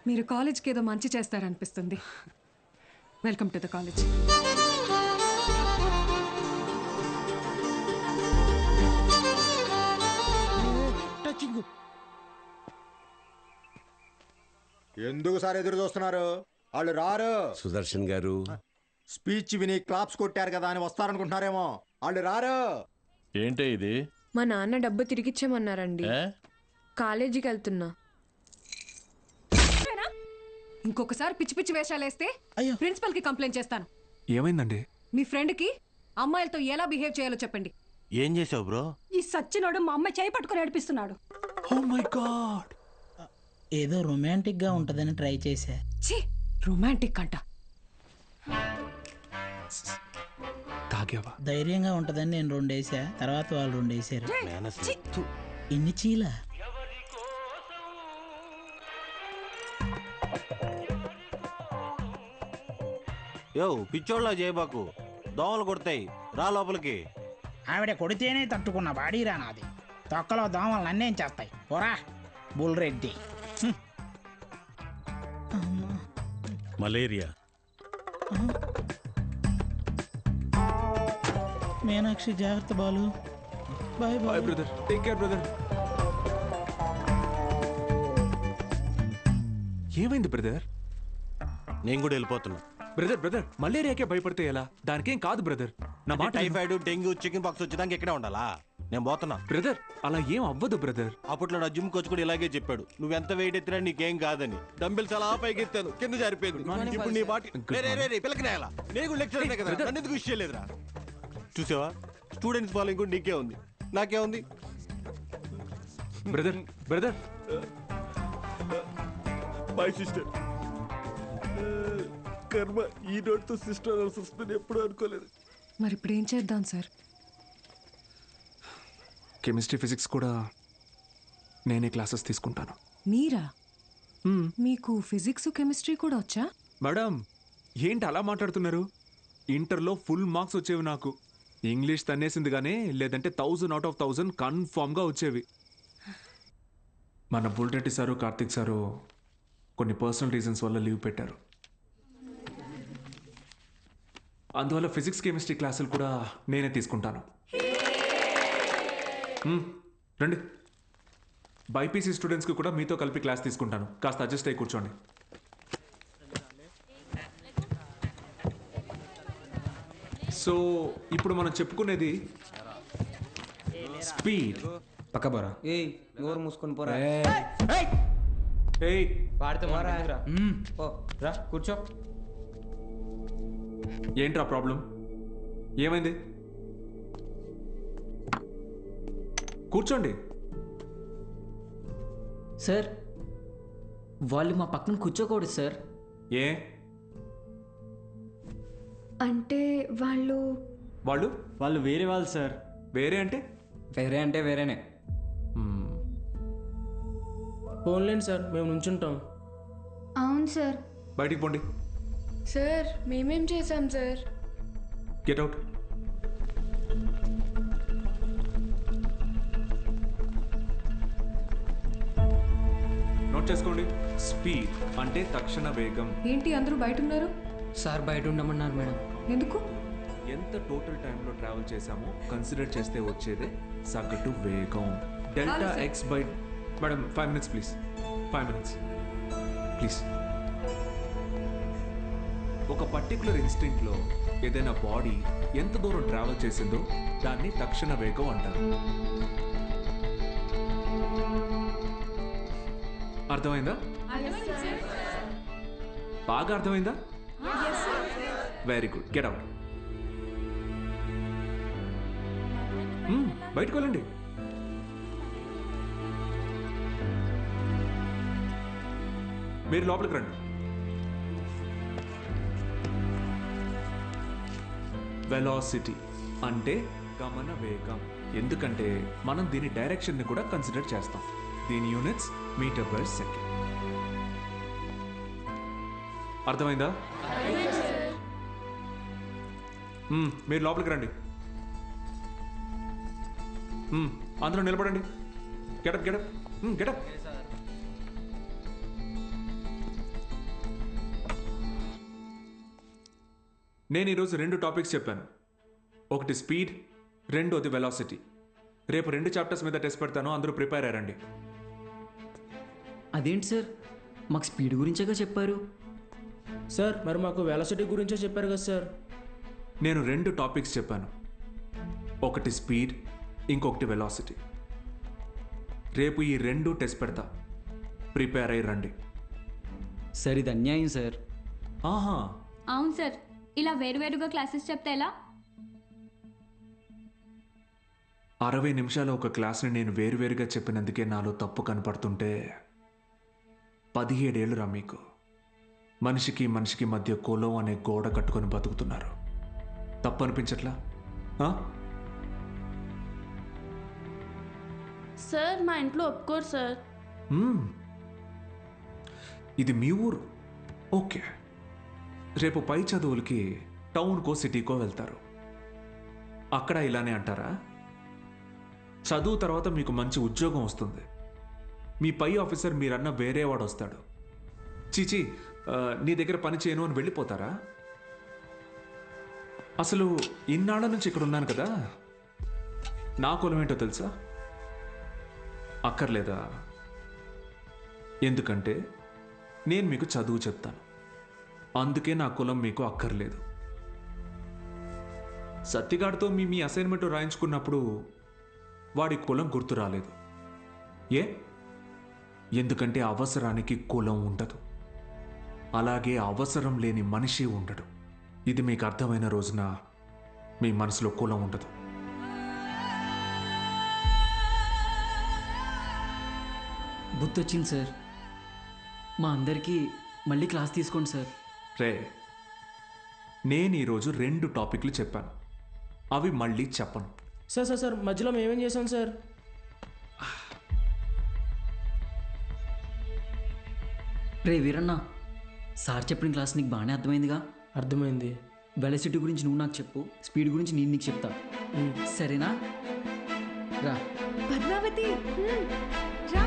మీరు కాలేజ్కి ఏదో మంచి చేస్తారనిపిస్తుంది. Welcome to the college. ఎందుకు సార్ ఎదురు చూస్తున్నారు? వాళ్ళు రారు. సుదర్శన్ గారు స్పీచ్ విని క్లాప్స్ కొట్టారు కదా అని వస్తారనుకుంటున్నారేమో. వాళ్ళు రారు. ఏంటే ఇది? మా నాన్న డబ్బు తిరిగిచ్చామన్నారండి. కాలేజీకి వెళ్తున్నా. ఇంకొకసారి పిచ్చి పిచ్చి వేషాలు వేస్తే ప్రిన్సిపల్ కి కంప్లైంట్ చేస్తాను. ఏమైందండి? మీ ఫ్రెండ్ కి అమ్మాయిలతో ఎలా బిహేవ్ చేయాలో చెప్పండి. ఏం చేసావు బ్రో? ఈ సచ్చినోడు మా అమ్మాయి చేయి పట్టుకుని నడిపిస్తున్నాడు. Oh my god. ఏదో రొమాంటిక్ గా ఉంటదని ట్రై చేశా. ఛీ, రొమాంటిక్ అంట. తాగావా? ధైర్యంగా ఉంటదని నేను 2 వేసా, తర్వాత వాళ్ళు 2 వేసారు. ఇన్ని చీలా? యో పిచ్చోళ్ళ చేయబాకు, దోమలు కొడతాయి, రా లోపలికి. ఆవిడ కొడితేనే తట్టుకున్న బాడీరా నాది. తొక్కలో దోమలు నన్నేం చేస్తాయి? పోరా బుల్రెడ్డి. మలేరియా. మీనాక్షి జాగ్రత్త Balu. Bye bye brother. Take care brother. ఏమైంది బ్రదర్? నేను కూడా వెళ్ళిపోతున్నా. బ్రదర్ బ్రదర్, మలేరియాకే భయపడితే ఎలా? దానికేం కాదు బ్రదర్. నా మాట టైఫాయిడ్, డెంగ్యూ, చికెన్ పాక్స్ వచ్చేదానికి ఇక్కడే ఉండాలా? నేను పోతున్నా. బ్రదర్, అలా ఏం అవ్వదు బ్రదర్. అప్పట్లో నా జిమ్ కోచ్ కూడా ఇలాగే చెప్పాడు, నువ్వెంత వెయిట్ ఎత్తినా నీకేం కాదని. డంబెల్స్ అలా పైకి ఎత్తాను, కింద జారిపోయింది. ఇప్పుడు నీ బాటి పిల్లకి నేలా? నేను కూడా లెక్చర్ కదా, నన్ను ఎందుకు విషయం లేదురా? చూసావా, స్టూడెంట్స్ ఫాలోయింగ్ కూడా నీకే ఉంది, నాకే ఉంది. Brother brother, my sister. కర్మ, ఈ నోట్తో సిస్టర్ అనాల్సి వస్తుంది, ఎప్పుడు అనుకోలేదు. మరి ఇప్పుడు ఏం చేద్దాం సార్? కెమిస్ట్రీ, ఫిజిక్స్ కూడా నేనే క్లాసెస్ తీసుకుంటాను. మీరా? మీకు ఫిజిక్స్, కెమిస్ట్రీ కూడా వచ్చా? మేడం, ఏంటి అలా మాట్లాడుతున్నారు? ఇంటర్లో ఫుల్ మార్క్స్ వచ్చేవి నాకు. ఇంగ్లీష్ తన్నేసింది కానీ, లేదంటే 1000 out of 1000 కన్ఫామ్గా వచ్చేవి. మన బుల్రెడ్డి సారు, కార్తిక్ సారు కొన్ని పర్సనల్ రీజన్స్ వల్ల లీవ్ పెట్టారు. అందువల్ల ఫిజిక్స్, కెమిస్ట్రీ క్లాసులు కూడా నేనే తీసుకుంటాను. రండి. బైపీసీ స్టూడెంట్స్కి కూడా మీతో కలిపి క్లాస్ తీసుకుంటాను. కాస్త అడ్జస్ట్ అయ్యి కూర్చోండి. సో ఇప్పుడు మనం చెప్పుకునేది స్పీడ్. పక్క పోరా. ఏయ్, నోరు మూసుకొని పోరా. ఏయ్, వాడితే మారా. ఓ రా కూర్చో. ఏంట్రా ప్రాబ్లం? ఏమైంది? కూర్చోండి. సార్, వాళ్ళు మా పక్కన కూర్చోకూడదు సార్. ఏ? అంటే వాళ్ళు వాళ్ళు వాళ్ళు వేరే వాళ్ళు సార్. వేరే అంటే? వేరే అంటే వేరేనే. ఫోన్లేండి సార్, మేము నుంచుంటాం. అవును సార్. బయటికి పోండి. సార్, మేమేం చేశాం సార్? Get out. నోట్ చేసుకోండి. స్పీడ్ అంటే తక్షణ వేగం. ఏంటి అందరూ బయట ఉన్నారు? సార్ బయట ఉండమన్నారు మేడం. ఎందుకు? ఎంత టోటల్ టైంలో ట్రావెల్ చేశామో కన్సిడర్ చేస్తే వచ్చేదే సగటు వేగం. Delta X by. Madam 5 minutes please. 5 minutes please. ఒక పర్టికులర్ ఇన్స్టింక్ట్లో ఏదైనా బాడీ ఎంత దూరం ట్రావెల్ చేసిందో దాన్ని తక్షణ వేగం అంటారు. అర్థమైందా? బాగా అర్థమైందా? Very good. Get out. బయటకు వెళ్ళండి. మీరు లోపలికి రండి. వెలాసిటీ అంటే గమన వేగం. ఎందుకంటే మనం దీని డైరెక్షన్ని కూడా కన్సిడర్ చేస్తాం. దీని యూనిట్స్ మీటర్ పర్ సెకండ్. అర్థమైందా? మీరు లోపలికి రండి. అందరూ నిలబడండి. Get up get up get up. నేను ఈరోజు 2 టాపిక్స్ చెప్పాను. ఒకటి స్పీడ్, రెండోది వెలాసిటీ. రేపు 2 చాప్టర్స్ మీద టెస్ట్ పెడతాను, అందరూ ప్రిపేర్ అయ్యారండి. అదేంటి సార్, మాకు స్పీడ్ గురించేగా చెప్పారు. సార్ మరి మాకు వెలాసిటీ గురించే చెప్పారు కదా సార్. నేను 2 టాపిక్స్ చెప్పాను. ఒకటి స్పీడ్, ఇంకొకటి వెలాసిటీ. రేపు ఈ 2 టెస్ట్ పెడతా, ప్రిపేర్ అయ్యి రండి. సార్ ఇది అన్యాయం సార్. ఆహా, అవును సార్, ఇలా వేరువేరుగా క్లాసెస్ చెప్తే ఎలా? 60 నిమిషాల ఒక క్లాస్ని నేను వేరువేరుగా చెప్పినందుకే నాలో తప్పు కనపడుతుంటే 17 ఏళ్ళురా మీకు. మనిషికి మనిషికి మధ్య కులం అనే గోడ కట్టుకొని బతుకుతున్నారు. తప్పు అనిపించట్లా? సార్ మా ఇంట్లో ఒప్పుకోరు సార్. ఇది మీ ఊరు, ఓకే. రేపు పై చదువులకి టౌన్కో సిటీకో వెళ్తారు. అక్కడ ఇలానే అంటారా? చదువు తర్వాత మీకు మంచి ఉద్యోగం వస్తుంది. మీ పై ఆఫీసర్ మీరన్న వేరేవాడు వస్తాడు. చీచి నీ దగ్గర పని చేయను అని వెళ్ళిపోతారా? అసలు ఇన్నాళ్ళ నుంచి ఇక్కడ ఉన్నాను కదా, నా కులం ఏంటో తెలుసా? అక్కర్లేదా? ఎందుకంటే నేను మీకు చదువు చెప్తాను, అందుకే నా కులం మీకు అక్కర్లేదు. సత్తిగాడితో మీ అసైన్మెంట్ రాయించుకున్నప్పుడు వాడి కులం గుర్తు రాలేదు. ఏ? ఎందుకంటే అవసరానికి కులం ఉండదు, అలాగే అవసరం లేని మనిషి ఉండడు. ఇది మీకు అర్థమైన రోజున మీ మనసులో కులం ఉండదు. గుర్తొచ్చింది సార్, మా అందరికీ మళ్ళీ క్లాస్ తీసుకోండి సార్. రే, నేను ఈరోజు 2 టాపిక్లు చెప్పాను, అవి మళ్ళీ చెప్పను. సార్ సార్ సార్ మధ్యలో మేమేం చేసాం సార్? రే వీరన్న, సార్ చెప్పిన క్లాస్ నీకు బాగానే అర్థమైందిగా? అర్థమైంది. వెలాసిటీ గురించి నువ్వు నాకు చెప్పు, స్పీడ్ గురించి నేను నీకు చెప్తా, సరేనా? రా పద్మావతి, రా.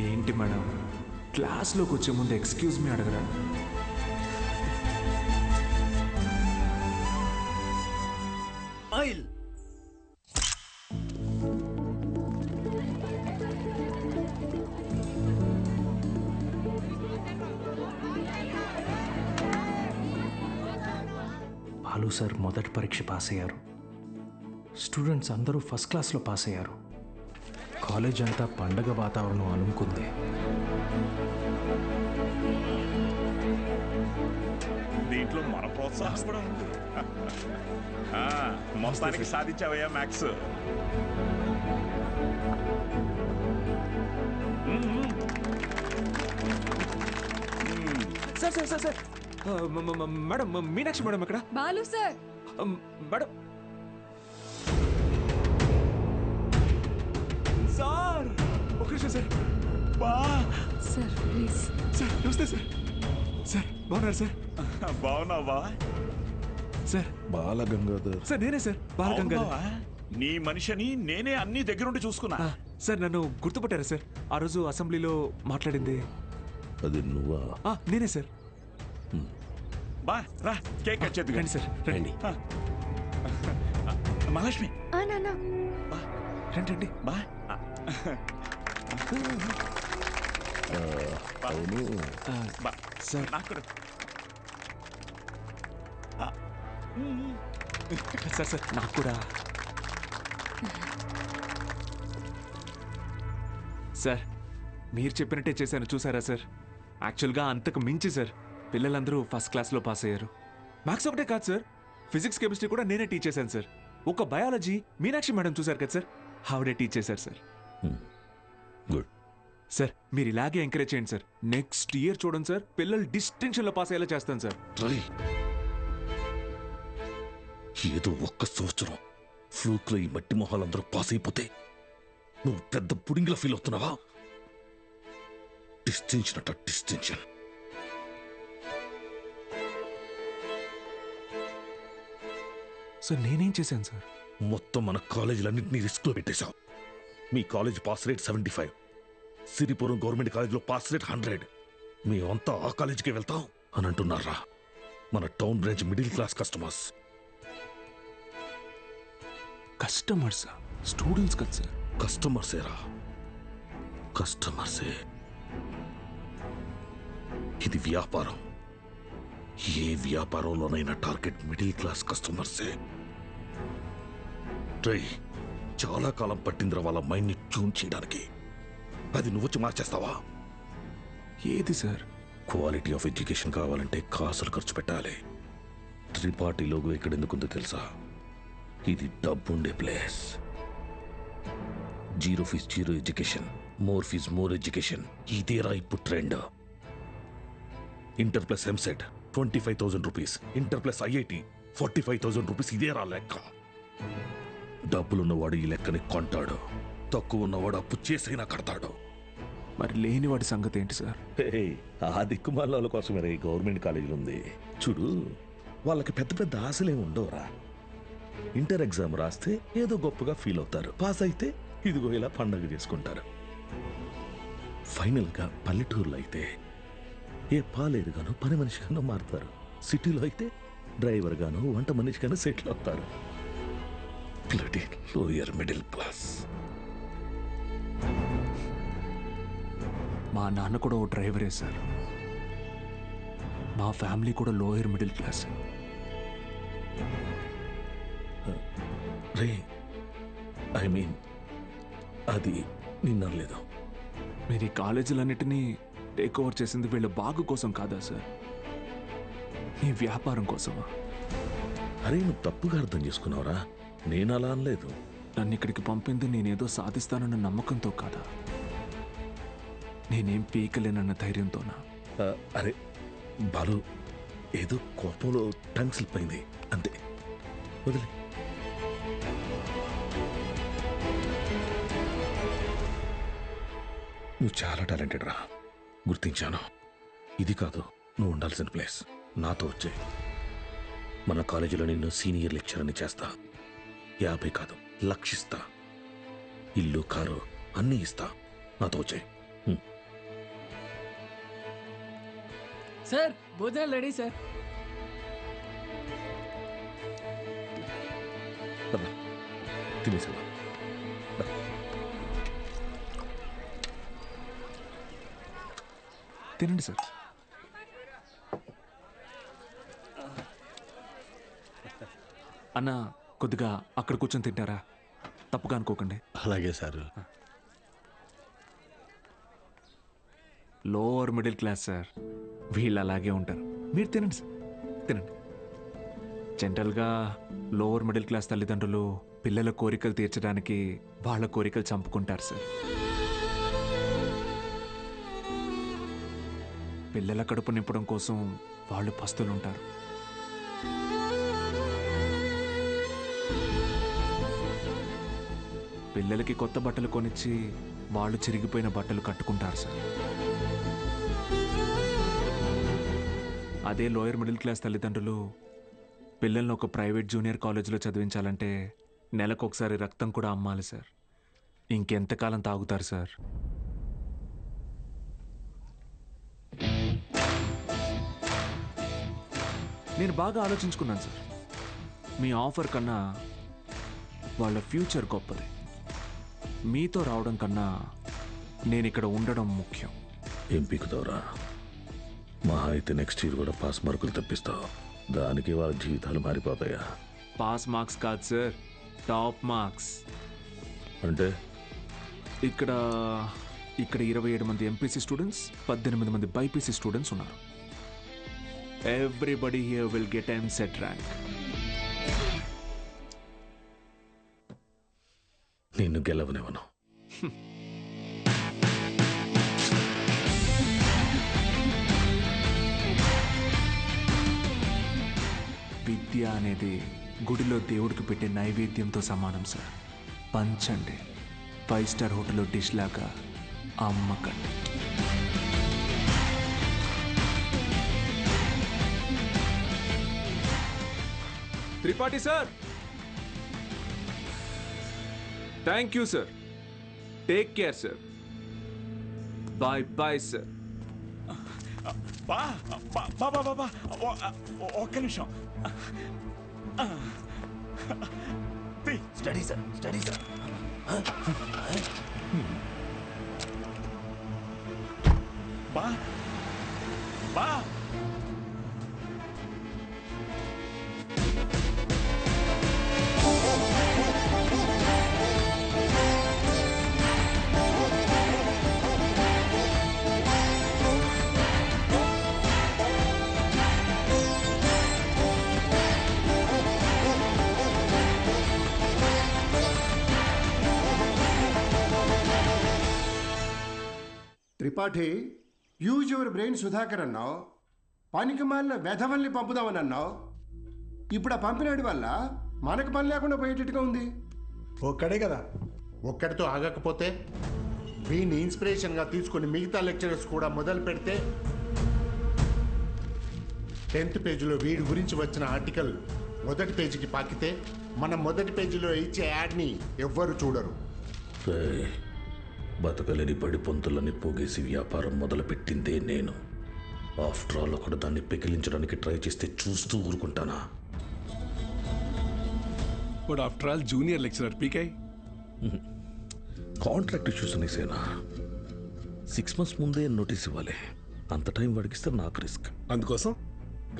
ఏంటి మేడం, క్లాస్లోకి వచ్చే ముందు ఎక్స్క్యూజ్ మీ అడగరా? ఆయిల్ బాలు సార్ మొదటి పరీక్ష పాస్ అయ్యారు. స్టూడెంట్స్ అందరూ ఫస్ట్ క్లాస్లో పాస్ అయ్యారు. కాలేజ్ అంతా పండగ వాతావరణం అలుముకుంది. దీంట్లో మన ప్రోత్సాహం కూడా ఉంది. మొత్తానికి సాధించావయ్యా maths. Sir sir sir sir madam, Meenakshi madam ఎక్కడ? బాలు సార్. మేడం సార్, ఒక నిమిషం sir. Sir please. Sir namaste sir. Sir బాగున్నారు సార్? బాగున్నావా సార్? బాలగంగాధర్ సార్ నేనే సార్, బాలగంగాధర్. నీ మనిషిని నేనే అన్ని దగ్గరుండి చూసుకున్నా. సార్ నన్ను గుర్తుపట్టారా సార్? ఆ రోజు అసెంబ్లీలో మాట్లాడింది అది నువ్వా? నేనే సార్. బా రా, కేక్ కట్ చేద్దు. రండి సార్, రండి. మహాలక్ష్మి రండి రండి. బా అవును సార్ నాకు సార్ సార్ నాకు కూడా సార్ మీరు చెప్పినట్టే చేశాను చూసారా సార్. యాక్చువల్గా అంతకు మించి సార్ పిల్లలందరూ ఫస్ట్ క్లాస్లో పాస్ అయ్యారు. మ్యాథ్స్ ఒకటే కాదు సార్, ఫిజిక్స్ కెమిస్ట్రీ కూడా నేనే టీచ్ చేశాను సార్. ఒక బయాలజీ మీనాక్షి మేడం చూసారు కదా సార్, ఆవిడే టీచ్ చేశారు సార్. గుడ్ సార్ మీరు ఇలాగే ఎంకరేజ్ చేయండి సార్. నెక్స్ట్ ఇయర్ చూడండి సార్, పిల్లలు డిస్టింక్షన్లో పాస్ అయ్యేలా చేస్తాను సార్. ఏదో ఒక్క సంవత్సరం ఫ్లూక్లో ఈ మట్టి మొహాలందరూ పాస్ అయిపోతే నువ్వు పెద్ద పుడింగిలా ఫీల్ అవుతున్నావా? డిస్టింక్షన్ అట డిస్టింక్షన్. సార్ నేనేం చేశాను సార్? మొత్తం మన కాలేజీలన్నింటినీ రిస్క్లో పెట్టేశావు. మీ college pass rate 75, Siripuram government కాలేజీలో పాస్ రేట్ 100. మేమంతా ఆ కాలేజీకే వెళ్తాం అని అంటున్నారా? మన town branch middle class customers. కస్టమర్సా? స్టూడెంట్స్ కదా సార్. కస్టమర్సేరా, కస్టమర్సే. ఇది వ్యాపారం. ఏ వ్యాపారంలోనైనా టార్గెట్ మిడిల్ క్లాస్ కస్టమర్సే. ట్రై చాలా కాలం పట్టిందిరా వాళ్ళ మైండ్ని ట్యూన్ చేయడానికి. అది నువ్వొచ్చి మార్చేస్తావా? ఏది సార్? క్వాలిటీ ఆఫ్ ఎడ్యుకేషన్ కావాలంటే కాసులు ఖర్చు పెట్టాలి. త్రిపాఠి లోగో ఇక్కడ ఎందుకుందో తెలుసా? ఇది డబ్బుండే place. Zero fees zero education, more fees more education. ఇదేరా ఇప్పుడు trend. Inter plus EAMCET 25,000 rupees, inter plus IIT 45,000 rupees. ఇదేరా లెక్క. డబ్బులున్నవాడు ఈ లెక్కని కొంటాడు, తక్కువ ఉన్నవాడు అప్పు చేసైనా కడతాడు. మరి లేనివాడి సంగతి ఏంటి సార్? ఆ దిక్కుమాల కోసమే ఈ గవర్నమెంట్ కాలేజీలు ఉంది చూడు. వాళ్ళకి పెద్ద పెద్ద ఆశలే ఉండవురా. ఇంటర్ ఎగ్జామ్ రాస్తే ఏదో గొప్పగా ఫీల్ అవుతారు, పాస్ అయితే ఇదిగో ఇలా పండగ చేసుకుంటారు. ఫైనల్గా పల్లెటూరులో అయితే ఏ పాలేరుగానో పని మనిషిగానో మారుతారు. సిటీలో అయితే డ్రైవర్ గానో వంట మనిషిగానో సెటిల్ అవుతారు. Bloody lower middle class. మా నాన్న కూడా ఓ డ్రైవరే సార్. మా ఫ్యామిలీ కూడా lower middle class. Ray I mean అది నిన్నలేదు. మీరు ఈ కాలేజీలన్నిటినీ టేక్ ఓవర్ చేసింది వీళ్ళ బాగు కోసం కాదా సార్? మీ వ్యాపారం కోసమా? అరే నువ్వు తప్పుగా అర్థం చేసుకున్నావురా. నేను అలా అనలేదు. నన్ను ఇక్కడికి పంపింది నేనేదో సాధిస్తానన్న నమ్మకంతో కాదా, నేనేం పీకలేనన్న ధైర్యంతోనా? అరే బాలు, ఏదో కోపంలో టంగ్ స్లిప్ అయింది అంతే, వదిలే. నువ్వు చాలా టాలెంటెడ్ రా, గుర్తించాను. ఇది కాదు నువ్వు ఉండాల్సిన ప్లేస్. నాతో వచ్చే మన కాలేజీలో నిన్ను సీనియర్ లెక్చరర్ని చేస్తా. 50 కాదు 1,00,000 ఇస్తా. ఇల్లు కారు అన్నీ ఇస్తా. నాతో వచ్చే. సార్ భోజనాలు రెడీ సార్. తినేసా? తినండి సార్. అన్న కొద్దిగా అక్కడ కూర్చొని తింటారా? తప్పుగా అనుకోకండి. అలాగే sir. Lower middle class sir, వీళ్ళు అలాగే ఉంటారు. మీరు తినండి సార్, తినండి. జనరల్గా లోవర్ మిడిల్ క్లాస్ తల్లిదండ్రులు పిల్లల కోరికలు తీర్చడానికి వాళ్ళ కోరికలు చంపుకుంటారు సార్. పిల్లల కడుపు నింపడం కోసం వాళ్ళు పస్తులు ఉంటారు. పిల్లలకి కొత్త బట్టలు కొనిచ్చి వాళ్ళు చిరిగిపోయిన బట్టలు కట్టుకుంటారు సార్. అదే లోయర్ మిడిల్ క్లాస్ తల్లిదండ్రులు పిల్లల్ని ఒక ప్రైవేట్ జూనియర్ కాలేజీలో చదివించాలంటే నెలకొకసారి రక్తం కూడా అమ్మాలి సార్. ఇంకెంతకాలం తాగుతారు సార్? నేను బాగా ఆలోచించుకున్నాను సార్. మీ ఆఫర్ కన్నా వాళ్ళ ఫ్యూచర్ గొప్పది. మీతో రావడం కన్నా నేను ఇక్కడ ఉండడం ముఖ్యం. ఏం పీకుతావురా? మహా అయితే నెక్స్ట్ ఇయర్ కూడా పాస్ మార్కులు తప్పిస్తావు. దానికి వాళ్ళ జీవితాలు మారిపోతాయా? పాస్ మార్క్స్ కాదు సార్, టాప్ మార్క్స్. అంటే ఇక్కడ 27 మంది ఎంపీసీ స్టూడెంట్స్, 18 మంది బైపీసీ స్టూడెంట్స్ ఉన్నారు. Everybody here will get EAMCET rank. నిన్ను గెలవనివ్వను. విద్య అనేది గుడిలో దేవుడికి పెట్టే నైవేద్యంతో సమానం సార్. పంచండి, 5 స్టార్ హోటల్లో డిష్ లాగా అమ్మకండి. Tripathi sir, thank you sir. Take care sir. Bye bye sir. బాబా ఒక్క నిమిషం. Study sir, study sir. బా బా Tripathi, use your brain Sudhakar అన్నావు. పనికి మాలిన వెధవల్ని పంపుదామని అన్నావు. ఇప్పుడు ఆ పంపినాడి వల్ల మనకు పని లేకుండా పోయేటట్టుగా ఉంది. ఒక్కడే కదా, ఒక్కడితో ఆగకపోతే వీని ఇన్స్పిరేషన్గా తీసుకుని మిగతా లెక్చరర్స్ కూడా మొదలు పెడితే 10th పేజీలో వీడి గురించి వచ్చిన ఆర్టికల్ మొదటి పేజీకి పాకితే మనం మొదటి పేజీలో ఇచ్చే యాడ్ని ఎవ్వరు చూడరు. బతకలేని బడి పొంతులని పోగేసి వ్యాపారం మొదలుపెట్టిందే నేను. ఆఫ్టర్ ఆల్ ఒకడు దాన్ని పెకిలించడానికి ట్రై చేస్తే చూస్తూ ఊరుకుంటానా? But after all junior lecturer పీకే. కాంట్రాక్ట్ ఇష్యూస్ అనేసేనా 6 months ముందే నోటీస్ ఇవ్వాలి. అంత టైం వాడికిస్తే నాకు రిస్క్. అందుకోసం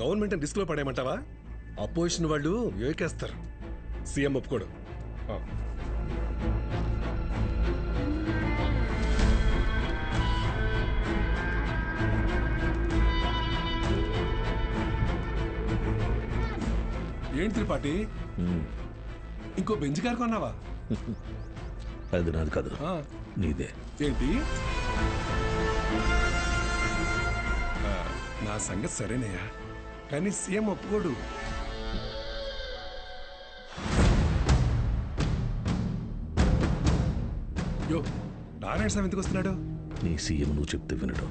గవర్నమెంట్ రిస్క్లో పడేయమంటావా? అపోజిషన్ వాళ్ళు యోకేస్తారు. సీఎం ఒప్పుకోడు. ఏంటి త్రిపాఠి, ఇంకో బెంచ్ కారు కొన్నావా? అది నాది కాదు, నీదే. ఏంటి? నా సంగతి సరేనయ్యా, కానీ సీఎం ఒప్పుకోడు. యో, నారాయణ స్వామి ఎందుకు వస్తున్నాడు? నీ సీఎం నువ్వు చెప్తే వినడు,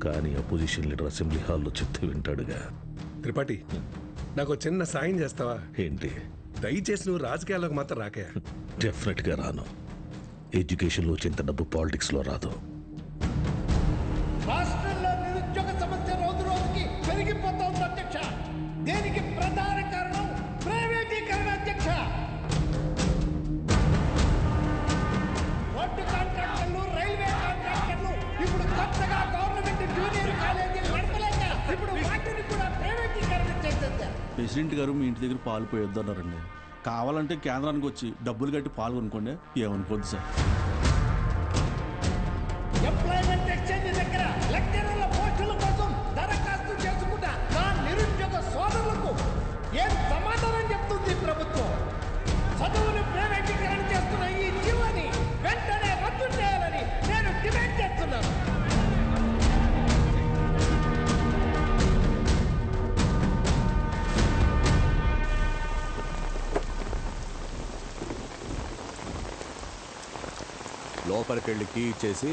కానీ అపోజిషన్ లీడర్ అసెంబ్లీ హాల్లో చెప్తే వింటాడుగా. త్రిపాఠి, నాకు చిన్న సాయం చేస్తావా? ఏంటి? దయచేసి నువ్వు రాజకీయాల్లోకి మాత్రం రాకే. డెఫినెట్గా రాను. ఎడ్యుకేషన్లో వచ్చేంత డబ్బు పాలిటిక్స్లో రాదు. రాష్ట్రంలో నిరుద్యోగ సమస్య రోజు రోజుకి పెరిగిపోతోంది అధ్యక్ష. దేనికి ప్రధాన కారణం ప్రైవేటీకరణ అధ్యక్ష. రోడ్డు కాంట్రాక్టర్లు, రైల్వే కాంట్రాక్టర్లు ఇప్పుడు కొత్తగా గవర్నమెంట్ జూనియర్ కాలేజీలు నడపలేక ఇప్పుడు వాటిని కూడా ప్రైవేటీకరణ చేసేసారు. ప్రెసిడెంట్ గారు మీ ఇంటి దగ్గర పాలు పోయొద్దన్నారండి. కావాలంటే కేంద్రానికి వచ్చి డబ్బులు కట్టి పాలు కొనుక్కోండి, ఏమనుకోద్దు సార్. ఎంప్లాయ్మెంట్ ఎక్స్చేంజ్ దగ్గర లెక్చరర్ల పోస్టుల కోసం దరఖాస్తు చేసుకున్న నా నిరుద్యోగ సోదరులకు ఏం సమాధానం చెప్తుంది ప్రభుత్వం? చదువును ప్రైవేటీకరణ చేస్తున్న ఈ జీవోని వెంటనే రద్దు చేయాలని నేను డిమాండ్ చేస్తున్నాను. లోపలికి వెళ్ళి కీ ఇచ్చేసి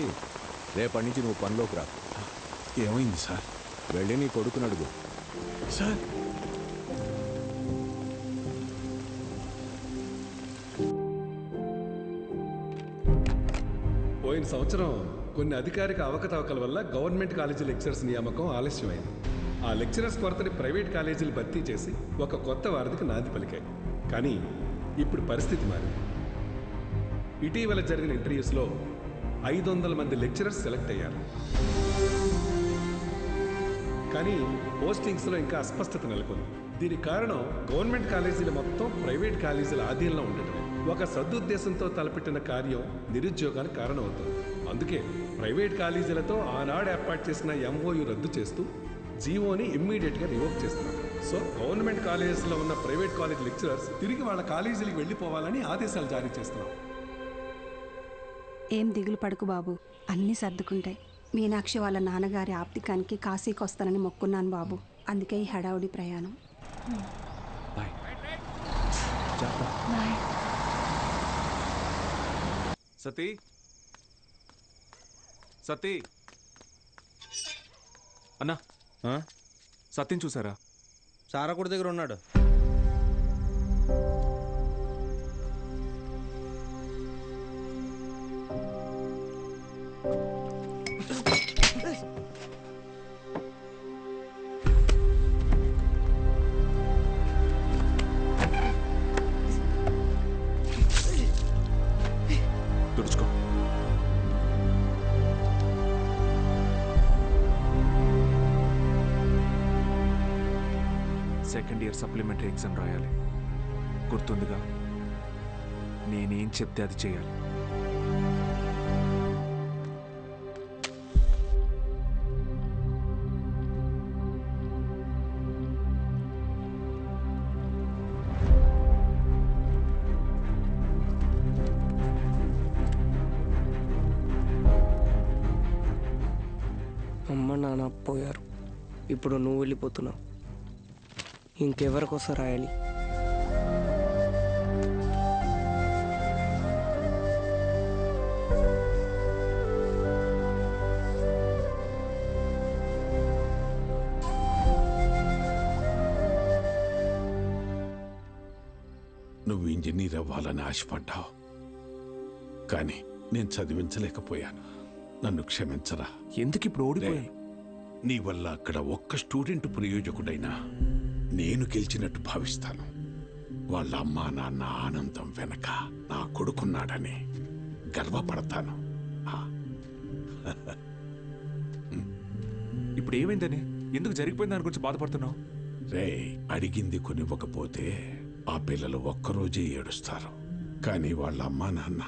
రేపటి నుంచి నువ్వు పనిలోకి రా. ఏమైంది సార్? వెళ్ళి నీ కొడుకుని అడుగు. సార్, పోయిన సంవత్సరం కొన్ని అధికారిక అవకతవకల వల్ల గవర్నమెంట్ కాలేజీ లెక్చరర్స్ నియామకం ఆలస్యమైంది. ఆ లెక్చరర్స్ కొరతని ప్రైవేట్ కాలేజీలు భర్తీ చేసి ఒక కొత్త వారధికి నాంది పలికాయి. కానీ ఇప్పుడు పరిస్థితి మారింది. ఇటీవల జరిగిన ఇంటర్వ్యూస్లో 500 మంది లెక్చరర్స్ సెలెక్ట్ అయ్యారు. కానీ పోస్టింగ్స్లో ఇంకా అస్పష్టత నెలకొంది. దీనికి కారణం గవర్నమెంట్ కాలేజీలు మొత్తం ప్రైవేట్ కాలేజీల ఆధీనంలో ఉండటమే. ఒక సదుద్దేశంతో తలపెట్టిన కార్యం నిరుద్యోగానికి కారణమవుతుంది. అందుకే ప్రైవేట్ కాలేజీలతో ఆనాడు ఏర్పాటు చేసిన ఎంఓయు రద్దు చేస్తూ జీవోని ఇమ్మీడియట్గా రివోక్ చేస్తున్నాం. సో గవర్నమెంట్ కాలేజెస్లో ఉన్న ప్రైవేట్ కాలేజ్ లెక్చరర్స్ తిరిగి వాళ్ళ కాలేజీలకు వెళ్ళిపోవాలని ఆదేశాలు జారీ చేస్తున్నాం. ఏం దిగులు పడుకు బాబు, అన్నీ సర్దుకుంటాయి. మీనాక్షి వాళ్ళ నాన్నగారి ఆప్తికానికి కాశీకి వస్తానని మొక్కున్నాను బాబు. అందుకే ఈ హడావుడి ప్రయాణం. సతీ సతీ అన్నా సత్యం చూసారా? సారాకుడి దగ్గర ఉన్నాడు. తుడుచుకో. సెకండ్ ఇయర్ సప్లిమెంటరీ ఎగ్జామ్ రాయాలి. గుర్తుందిగా? నేనేం చెప్తే అది చేయాలి. అమ్మ నాన్న పోయారు, ఇప్పుడు నువ్వు వెళ్ళిపోతున్నావు. ఇంకెవరికోసం రాయాలి? నువ్వు ఇంజనీర్ అవ్వాలని ఆశపడ్డావు, కానీ నేను చదివించలేకపోయాను. నన్ను క్షమించరా. ఎందుకు ఇప్పుడు ఓడిపోయాను? నీ వల్ల అక్కడ ఒక్క స్టూడెంట్ ప్రయోజకుడైనా నేను గెలిచినట్టు భావిస్తాను. వాళ్ళ అమ్మా నాన్న ఆనందం వెనక నా కొడుకున్నాడని గర్వపడతాను. ఇప్పుడు ఏమైందని, ఎందుకు జరిగిపోయింది దాని గురించి బాధపడుతున్నావు? రే, అడిగింది కొనివ్వకపోతే ఆ పిల్లలు ఒక్కరోజే ఏడుస్తారు. కానీ వాళ్ళ అమ్మా నాన్న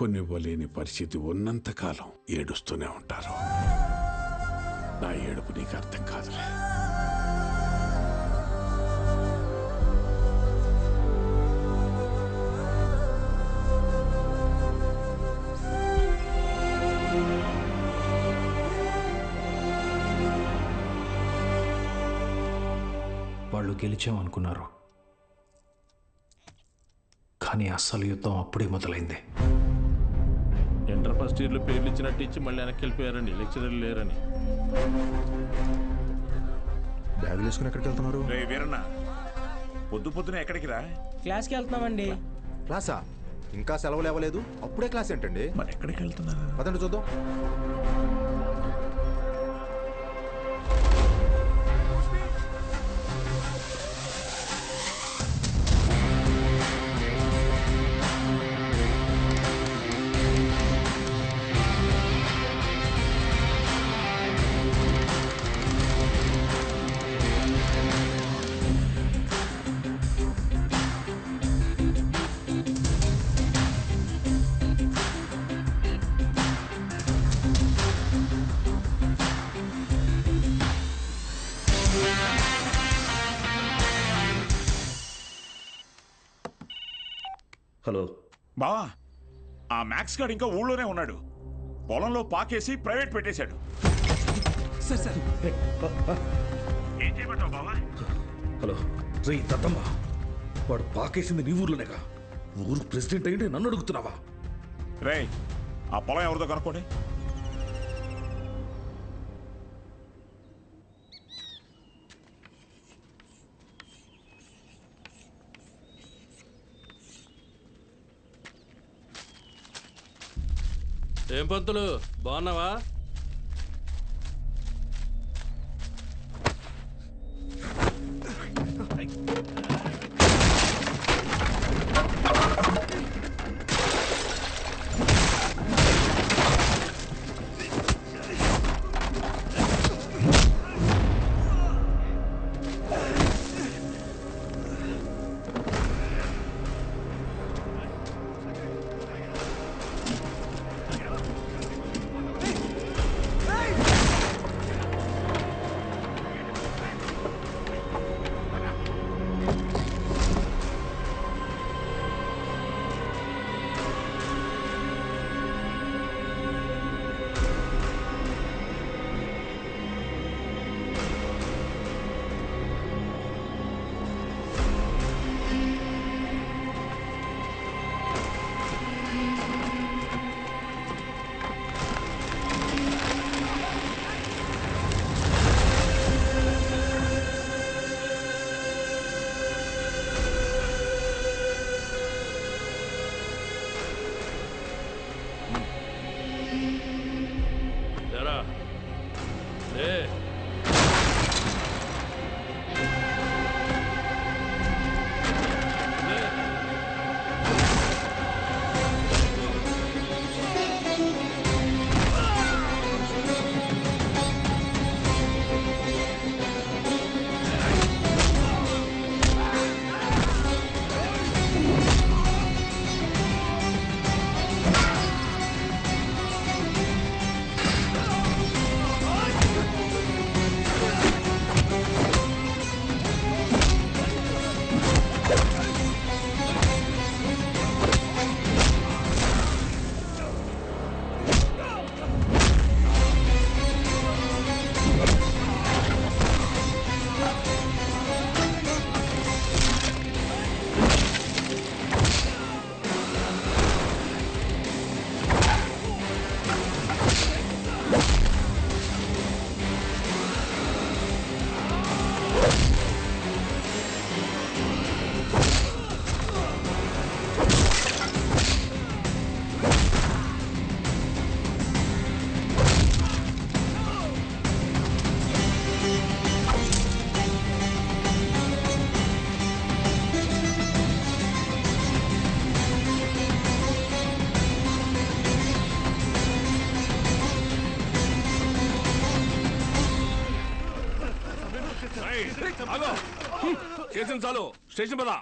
కొనివ్వలేని పరిస్థితి ఉన్నంతకాలం ఏడుస్తూనే ఉంటారు. నా ఏడుపు నీకు అర్థం కాదులే. వాళ్ళు గెలిచామనుకున్నారు, కానీ అస్సలు యుద్ధం అప్పుడే మొదలైంది. ఇంటర్ ఫస్ట్ ఇయర్లో పేర్లు ఇచ్చినట్టు ఇచ్చి మళ్ళీ వెనక్కి వెళ్ళిపోయారండి, లెక్చరర్లు లేరని. బ్యాగులు వేసుకుని ఎక్కడికి వెళ్తున్నారు? రే వీరన్న, పొద్దున ఎక్కడికి రా? క్లాస్కి వెళ్తున్నామండి. క్లాసా? ఇంకా సెలవులు ఇవ్వలేదు, అప్పుడే క్లాస్ ఏంటండి? మరి ఎక్కడికి వెళ్తున్నారు? పదండి చూద్దాం. హలో బావా, ఆ మ్యాక్స్ గార్డ్ ఇంకా ఊళ్ళోనే ఉన్నాడు. పొలంలో పాకేసి ప్రైవేట్ పెట్టేశాడు. ఏం చేయమంటావు బావా? హలో రే దత్తమ్మ, వాడు పాకేసింది నీ ఊర్లోనేగా. ఊరు ప్రెసిడెంట్ అయ్యింటే నన్ను అడుగుతున్నావా? రే, ఆ పొలం ఎవరిదో కనుక్కోండి. ఏం పంతులు, బాగున్నావా? చేసిన చాలు స్టేషన్ పదా.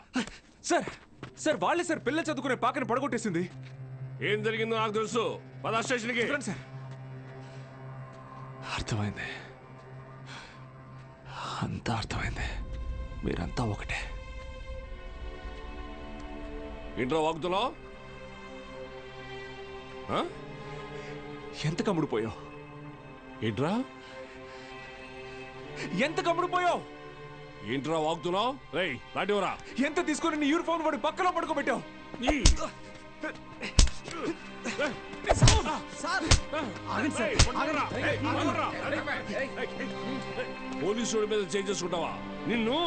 సార్ సార్ వాళ్ళే సార్ పిల్ల చదువుకునే పాకని పడగొట్టేసింది. ఏం జరిగిందో నాకు తెలుసు. పదా స్టేషన్కి. సార్ అర్థమైంది, అంతా అర్థమైంది. మీరంతా ఒకటే. ఏంట్రా వాగుతున్నావు? ఎంత కమ్ముడిపోయావు? ఏంట్రా ఎంత కమ్ముడిపోయావు? ఏంట్రా వాగుతున్నావు? రేయ్ లాంటివరా ఎంత తీసుకుని నీ యూనిఫామ్ వాడి పక్కలో పడుకోబెట్టావు? పోలీసు మీద చేంజ్ చేసుకుంటావా? నిన్ను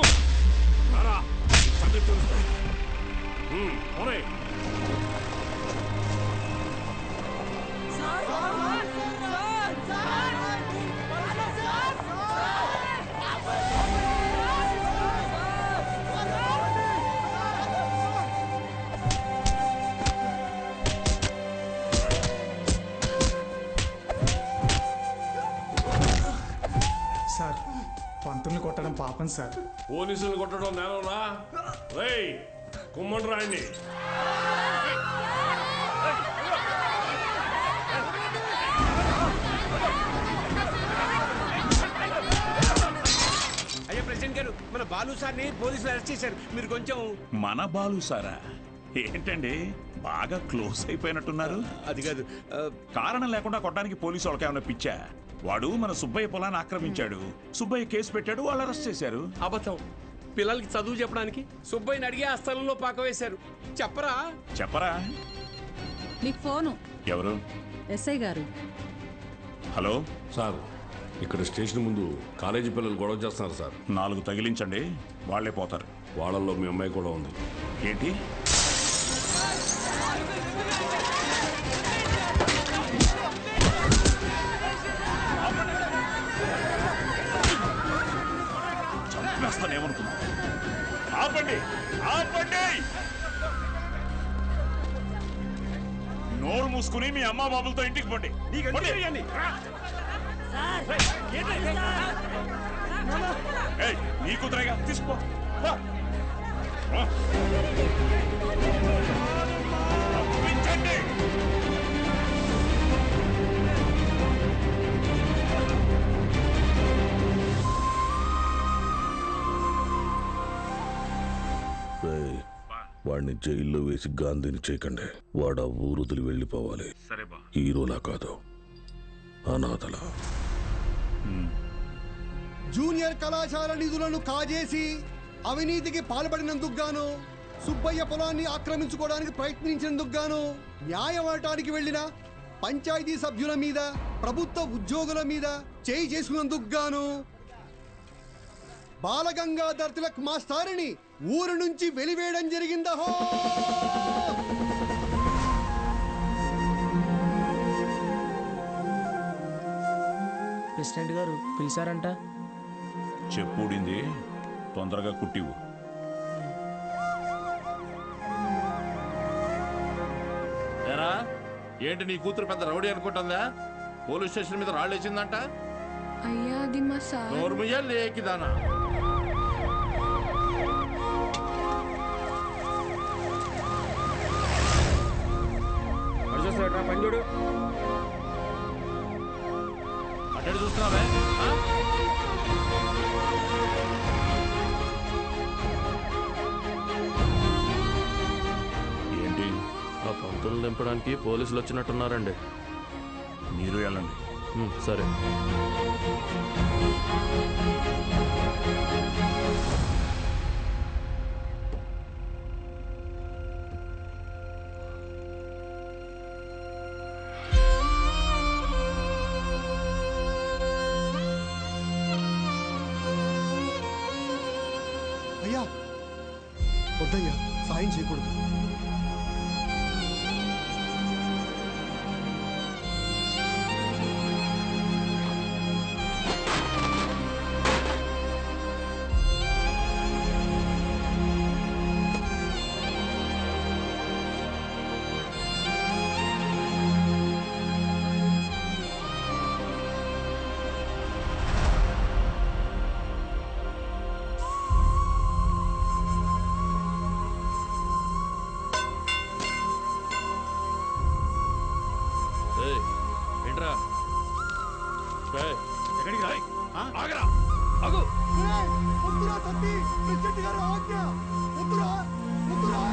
సార్ పంతుల్ని కొట్టడం పాపం సార్. పోలీసులు కొట్టడం నేనరా? రేయ్ కుమ్మండి రాయండి. అయ్యా ప్రెసిడెంట్ గారు, మన బాలు సార్ని పోలీసులు అరెస్ట్ చేశారు. మీరు కొంచెం. మన బాలు సారా? ఏంటండి బాగా క్లోజ్ అయిపోయినట్టున్నారు? అది కాదు, కారణం లేకుండా కొట్టడానికి పోలీసు వాళ్ళకి ఏమైనా పిచ్చా? వాడు మన సుబ్బయ్య పొలాన్ని ఆక్రమించాడు. సుబ్బయ్య కేసు పెట్టాడు, వాళ్ళు అరెస్ట్ చేశారు. అబద్ధం. పిల్లలకి చదువు చెప్పడానికి సుబ్బయ్యని అడిగి ఆ స్థలంలో పాక వేశారు. చెప్పరా? చెప్పరా? మీకు ఫోను. ఎవరు? ఎస్ఐ గారు. హలో సార్, ఇక్కడ స్టేషన్ ముందు కాలేజీ పిల్లలు గొడవ చేస్తున్నారు సార్. 4 తగిలించండి, వాళ్లే పోతారు. వాళ్ళల్లో మీ అమ్మాయి కూడా ఉంది. ఏంటి? చంపేస్తానేమనుకున్నా? ఆపండి, ఆపండి! నోరు మూసుకుని మీ అమ్మ బాబులతో ఇంటికి పండి. నీ కూతురేగా, తీసుకో. వాడిని జైల్లో వేసి గాంధీని చేయకండి. వాడు ఆ ఊరుదులు వెళ్ళిపోవాలి. హీరోలా కాదు, అనాథలా. జూనియర్ కళాశాల నిధులను కాజేసి అవినీతికి పాల్పడినందుకు గాను, సుబ్బయ్య పొలాన్ని ఆక్రమించుకోవడానికి ప్రయత్నించినందుకు గాను, న్యాయం అడటానికి వెళ్లిన పంచాయతీ సభ్యుల మీద, ప్రభుత్వ ఉద్యోగుల మీద చేయి చేసుకున్నందుకు గాను బాలగంగాధర్ తిలక్ మాస్టారిని ఊరు నుంచి వెలివేయడం జరిగిందహో. ప్రెసిడెంట్ గారు పిలిచారంట. చెప్పుడింది, తొందరగా కుట్టివు. ఏరా, ఏంటి నీ కూతురు పెద్ద రౌడీ అనుకుంటుందా? పోలీస్ స్టేషన్ మీద రాళ్ళేసిందంట. అయ్యా అది మా సార్. నోర్ముయ్యా లేకిదానా? పని చూడు. అట్టడి చూస్తున్నావే? ఏంటి? ఆ పంతులు దింపడానికి పోలీసులు వచ్చినట్టున్నారండి. మీరు వెళ్ళండి. సరే. అయ్యా వద్దయ్యా, సాయం చేయకూడదు. వద్దురా సత్తి, ప్రెసిడెంట్ గారు ఆజ్ఞ. వద్దురా, వద్దురా.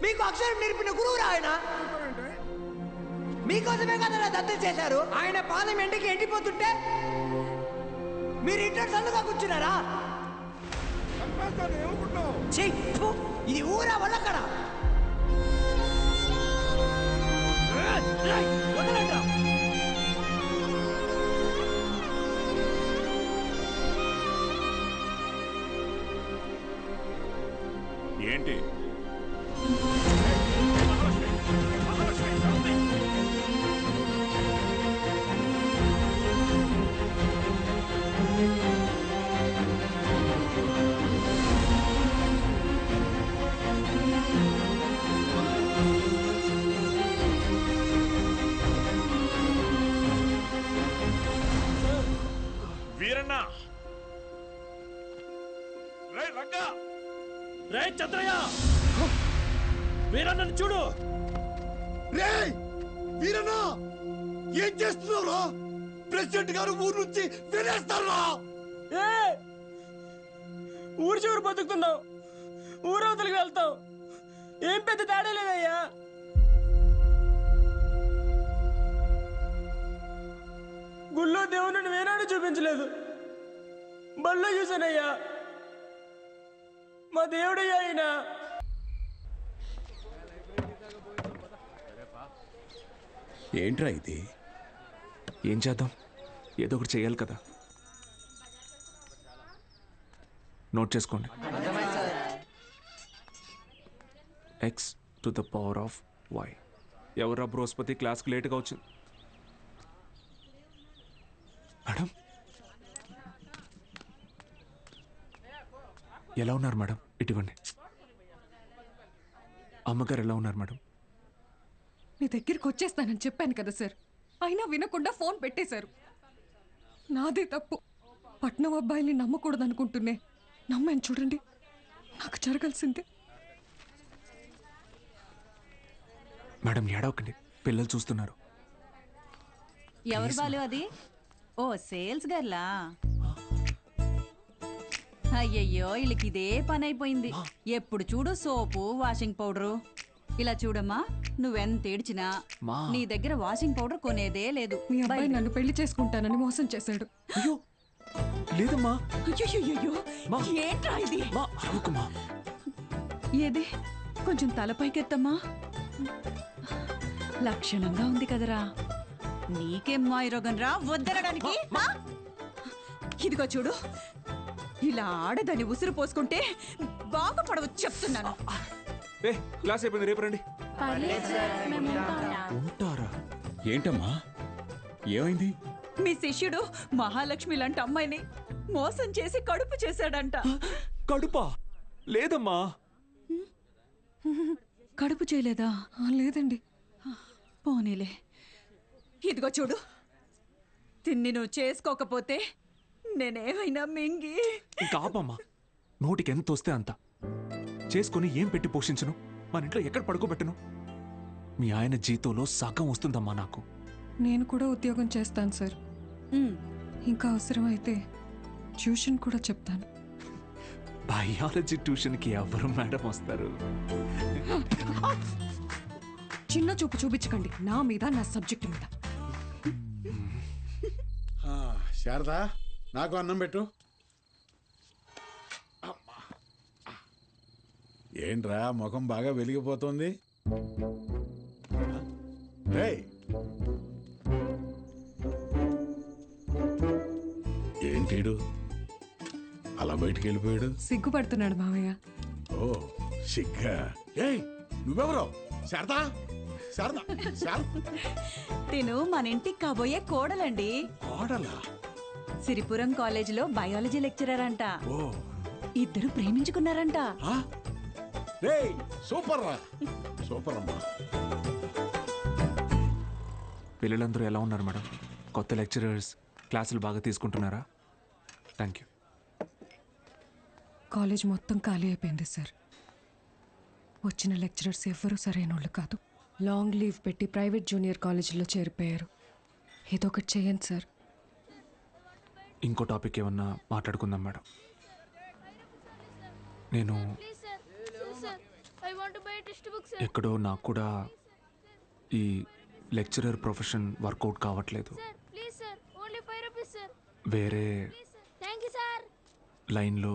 మీకు అక్షరం నేర్పిన గురువు ఆయన. మీకోసమే కదా దత్తత చేశారు. ఆయన పార్లమెంట్కి ఎండిపోతుంటే మీరు ఇంట్లో చల్లుగా కూర్చున్నారా? ఇది ఊరా వల్లక్కడ. ఏంటి వీరన్న, రే రంగా, రే చంద్రయ్య, వీరన్నను చూడు. రే వీరన్న, ఏం చేస్తున్నావురా? ప్రెసిడెంట్ గారు ఊరు నుంచి వెళ్ళేస్తారా? ఊరు చివరి బతుకుతున్నావు, ఊరవతలికి వెళ్తావు. ఏం పెద్ద తేడా లేదయ్యా. గుళ్ళో దేవుని వేనాడు చూపించలేదు, బళ్ళో చూసానయ్యా. మా దేవుడయ్యా ఆయన. ఏంట్రా ఇది? ఏం చేద్దాం, ఏదో ఒకటి చేయాలి కదా. నోట్ చేసుకోండి. x⁻y. ఎవరా బృహస్పతి క్లాస్కి లేట్గా వచ్చింది? మేడం ఎలా ఉన్నారు మేడం? ఇటువంటి అమ్మగారు ఎలా ఉన్నారు మేడం? మీ దగ్గరికి వచ్చేస్తానని చెప్పాను కదా సార్, అయినా వినకుండా ఫోన్ పెట్టేశారు. నాదే తప్పు. పట్నం అబ్బాయిని నమ్మకూడదు అనుకుంటున్నే నమ్మాను. చూడండి, నాకు జరగాల్సిందే. మేడం ఏడవకండి, పిల్లలు చూస్తున్నారు. ఎవరు బాలు అది? ఓ సేల్స్ గర్లా? అయ్యయ్యో, వీళ్ళకి ఇదే పని అయిపోయింది. ఎప్పుడు చూడు సోపు, వాషింగ్ పౌడరు. ఇలా చూడమ్మా, నువ్వెంత ఏడ్చినా నీ దగ్గర వాషింగ్ పౌడర్ కొనేదే లేదు. మీ అబ్బాయి నన్ను పెళ్లి చేసుకుంటానని మోసం చేశాడు. అయ్యో లేదమ్మా. అయ్యో ఏంట్రా ఇది? ఏది కొంచెం తలపైకెత్తమ్మా. లక్షణంగా ఉంది కదరా. నీకేం మాయరోగం రా వద్దనడానికి? ఇదిగో చూడు, ఇలా ఆడదని ఉసురు పోసుకుంటే బాగుపడవచ్చు చెప్తున్నాను. క్లాస్ అయిపోయింది, రేపు రండి. ఉంటారా? ఏంటమ్మా ఏమైంది? మీ శిష్యుడు మహాలక్ష్మి లాంటి అమ్మాయిని మోసం చేసి కడుపు చేశాడంట. కడుపా? లేదమ్మా. కడుపు చేయలేదా? లేదండి. పోనీలే. ఇదిగో చూడు, తిన్ని నువ్వు చేసుకోకపోతే నేనేమైనా మింగి. ఇంకా ఆపమ్మా. నోటికి ఎంత వస్తే అంత చేసుకుని ఏం పెట్టి పోషించను? మన ఇంట్లో ఎక్కడ పడుకోబెట్టను? మీ ఆయన జీతంలో సగం వస్తుందమ్మా నాకు. నేను కూడా ఉద్యోగం చేస్తాను సార్. ఇంకా అవసరమైతే ట్యూషన్ కూడా చెప్తాను. బయాలజీ ట్యూషన్కి ఎవరు మేడం వస్తారు? చిన్న చూపు చూపించకండి నా మీద, నా సబ్జెక్ట్ మీద. శారదా, నాకు అన్నం పెట్టు. ఏంట్రా ముఖం బాగా వెలిగిపోతుంది? ఏంటీడు అలా బయటికి వెళ్ళిపోయాడు? సిగ్గుపడుతున్నాడు మావయ్య. ఓ సిగ్గా? ఏయ్ నువ్వెవరో? శారదా, శారదా, తిను మన ఇంటికి కాబోయే కోడలండి. కోడలా? సిరిపురం కాలేజీలో బయాలజీ లెక్చరర్ అంట. ఇద్దరు ప్రేమించుకున్నారంట. సూపర్ రా, సూపర్ అమ్మా. పిల్లలందరూ ఎలా ఉన్నారు మేడం? కొత్త లెక్చరర్స్ క్లాసులు బాగా తీసుకుంటున్నారా? Thank you. కాలేజ్ మొత్తం ఖాళీ అయిపోయింది సార్. వచ్చిన లెక్చరర్స్ ఎవ్వరూ సరైన వాళ్ళు కాదు. లాంగ్ లీవ్ పెట్టి ప్రైవేట్ జూనియర్ కాలేజీలో చేరిపోయారు. ఏదో ఒకటి చేయండి సార్. ఇంకో టాపిక్ ఏమన్నా మాట్లాడుకుందాం మేడం. నేను ఎక్కడో నాకు కూడా ఈ లెక్చరర్ ప్రొఫెషన్ వర్కౌట్ కావట్లేదు. వేరే లైన్లో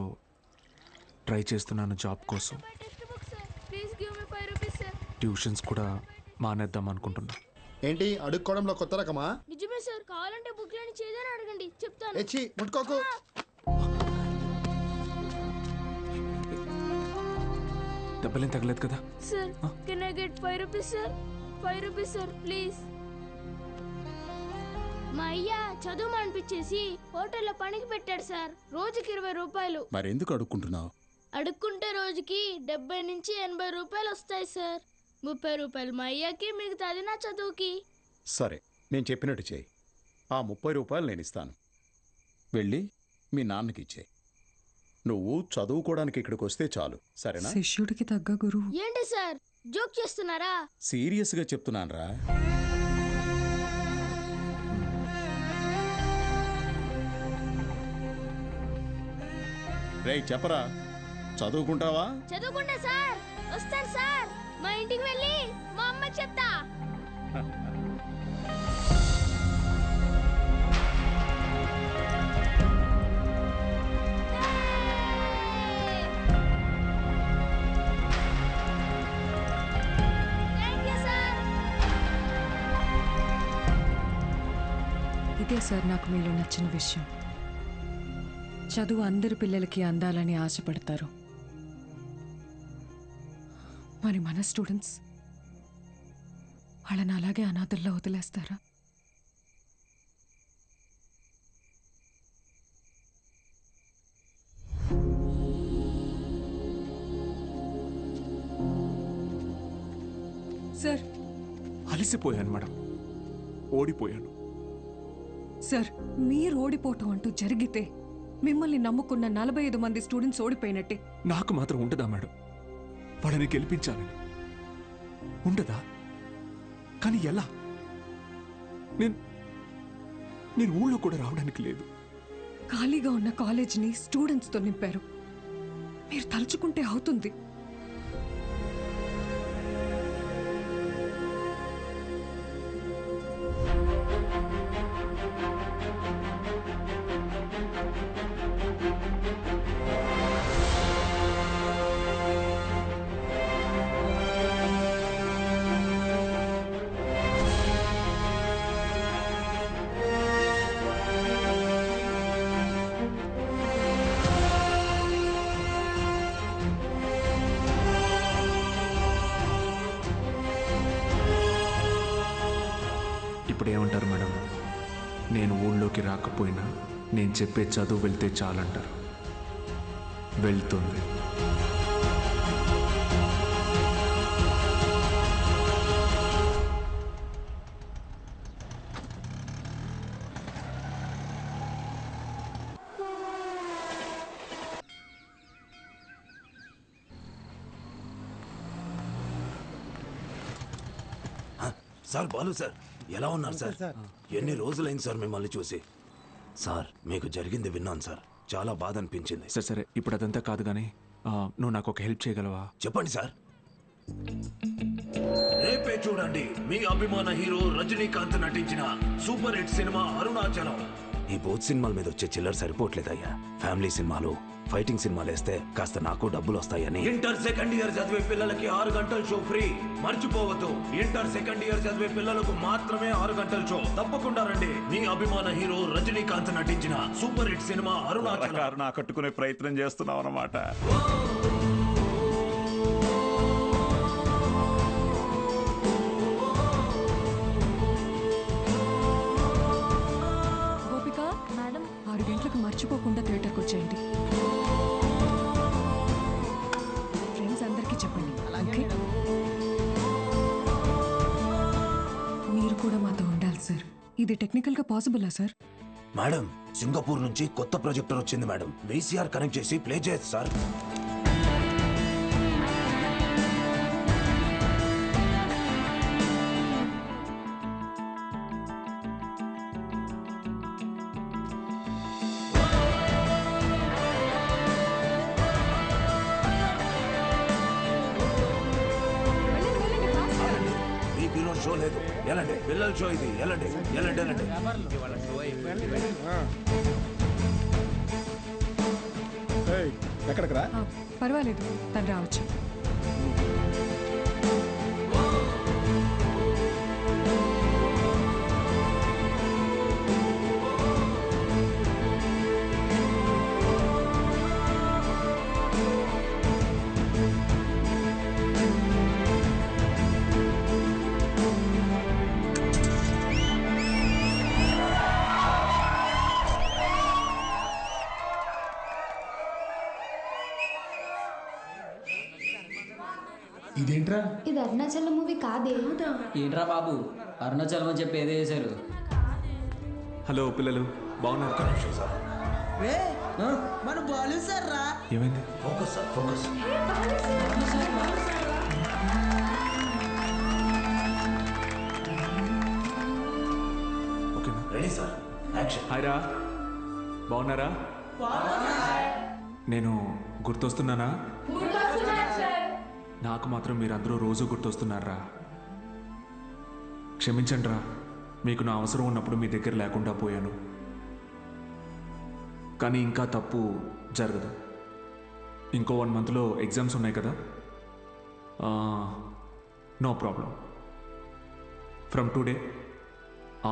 ట్రై చేస్తున్నాను జాబ్ కోసం. ట్యూషన్స్ కూడా మానేద్దాం అనుకుంటున్నా. ఏంటి అడుక్కోవడంలో కొత్త రకమా? నిజమే సార్, కావాలంటే బుక్ లేని చేదని అడగండి, చెప్తాను. ఎచ్చి ముట్టుకోకు. దెబ్బలేం తగలేదు కదా? Sir can I get 5 rupees sir? 5 rupees sir please. మా అయ్య చదువు మానిపించేసి హోటల్లో పనికి పెట్టాడు సార్. రోజుకి 20 రూపాయలు. మరెందుకు అడుక్కుంటున్నావు? అడుక్కుంటే రోజుకి 70 నుంచి 80 రూపాయలు వస్తాయి సార్. 30 రూపాయలు మా అయ్యకి, మిగతాది నా చదువుకి. సరే, నేను చెప్పినట్టు చేయి. ఆ 30 రూపాయలు నేను ఇస్తాను. వెళ్ళి మీ నాన్నకి ఇచ్చేయి. నువ్వు చదువుకోవడానికి ఇక్కడికి వస్తే చాలు, సరేనా? శిష్యుడికి తగ్గ గురువు. ఏంటి సార్ జోక్ చేస్తున్నారా? సీరియస్గా చెప్తున్నానురా. రేయ్ చెప్పరా, చదువుకుంటావా? చదువుకుంటా సార్. వస్తాను సార్. మా ఇంటికి వెళ్ళి మా అమ్మకి చెప్తా. ఇదే సార్ నాకు మీలో నచ్చిన విషయం. చదువు అందరి పిల్లలకి అందాలని ఆశపడతారు. మరి మన స్టూడెంట్స్ వాళ్ళని అలాగే అనాథల్లో వదిలేస్తారా? సార్ అలసిపోయాను మేడం, ఓడిపోయాను. సార్ మీరు ఓడిపోవటం అంటూ జరిగితే మిమ్మల్ని నమ్ముకున్న 45 మంది స్టూడెంట్స్ ఓడిపోయినట్టే. నాకు మాత్రం ఉండదా మేడం? వాళ్ళని గెలిపించాలని ఉండదా? కానీ ఎలా? నేను ఊళ్ళో కూడా రావడానికి లేదు. ఖాళీగా ఉన్న కాలేజీని స్టూడెంట్స్తో నింపారు. మీరు తలుచుకుంటే అవుతుంది. ఇప్పుడు ఏమంటారు మేడం? నేను ఊళ్ళోకి రాకపోయినా నేను చెప్పే చదువు వెళ్తే చాలంటారు. వెళ్తుంది. సార్ బాలు సార్, ఎలా ఉన్నారు సార్? ఎన్ని రోజులైంది సార్ మిమ్మల్ని చూసి. సార్ మీకు జరిగింది విన్నాను సార్, చాలా బాధ అనిపించింది. సరే సరే, ఇప్పుడు అదంతా కాదు కానీ నువ్వు నాకు ఒక హెల్ప్ చేయగలవా? చెప్పండి సార్. రేపే చూడండి మీ అభిమాన హీరో రజనీకాంత్ నటించిన సూపర్ హిట్ సినిమా అరుణాచలం. ఈ బోత్ సినిమాల మీద వచ్చే చిల్లర సరిపోవట్లేదయ్యా. ఫ్యామిలీ సినిమాలు, ఫైటింగ్ సినిమాలు వేస్తే కాస్త నాకు డబ్బులు వస్తాయని. ఇంటర్ సెకండ్ ఇయర్ చదివే పిల్లలకి 6 గంటల షో ఫ్రీ, మర్చిపోవద్దు. ఇంటర్ సెకండ్ ఇయర్ చదివే పిల్లలకు మాత్రమే 6 గంటల షో. తప్పకుండా రండి. మీ అభిమాన హీరో రజనీకాంత్ నటించిన సూపర్ హిట్ సినిమా అరుణాచలం. కట్టుకునే ప్రయత్నం చేస్తున్నావు అన్నమాట. గోపిక మేడం, 6 గంటలకు మర్చిపోకుండా థియేటర్కి వచ్చేయండి. ఫ్రెండ్స్ అందరికీ చెప్పండి. ఓకే? మీరు కూడా మాతో ఉండాలి సార్. ఇది టెక్నికల్గా పాసిబులా సార్? మేడం, సింగపూర్ నుంచి కొత్త ప్రొజెక్టర్ వచ్చింది మేడం. VCR కనెక్ట్ చేసి ప్లే చేయొచ్చు సార్. మీకు ఈరోజు షో లేదు, ఎలాంటి పిల్లల షో ఇది. ఎలాంటి ఎలాంటి ఎలాంటి ఎక్కడికి రా? పర్వాలేదు, తను రావచ్చు. ఇదేంట్రా? ఇది అరుణాచలం మూవీ కాదే. ఏంట్రా బాబు, అరుణాచలం అని చెప్పి ఏదో చేశారు. హలో పిల్లలు, బాగున్నారు? మన బాలు సార్ రా. ఏమైంది? Focus sir, focus. ఓకేనా? Ready sir, action. హాయ్ రా, బాగున్నారా? నేను గుర్తొస్తున్నానా? నాకు మాత్రం మీరందరూ రోజు గుర్తొస్తున్నారా? క్షమించండి రా, మీకు నా అవసరం ఉన్నప్పుడు మీ దగ్గర లేకుండా పోయాను. కానీ ఇంకా తప్పు జరగదు. ఇంకో 1 మంత్లో ఎగ్జామ్స్ ఉన్నాయి కదా. No problem. ఫ్రమ్ టుడే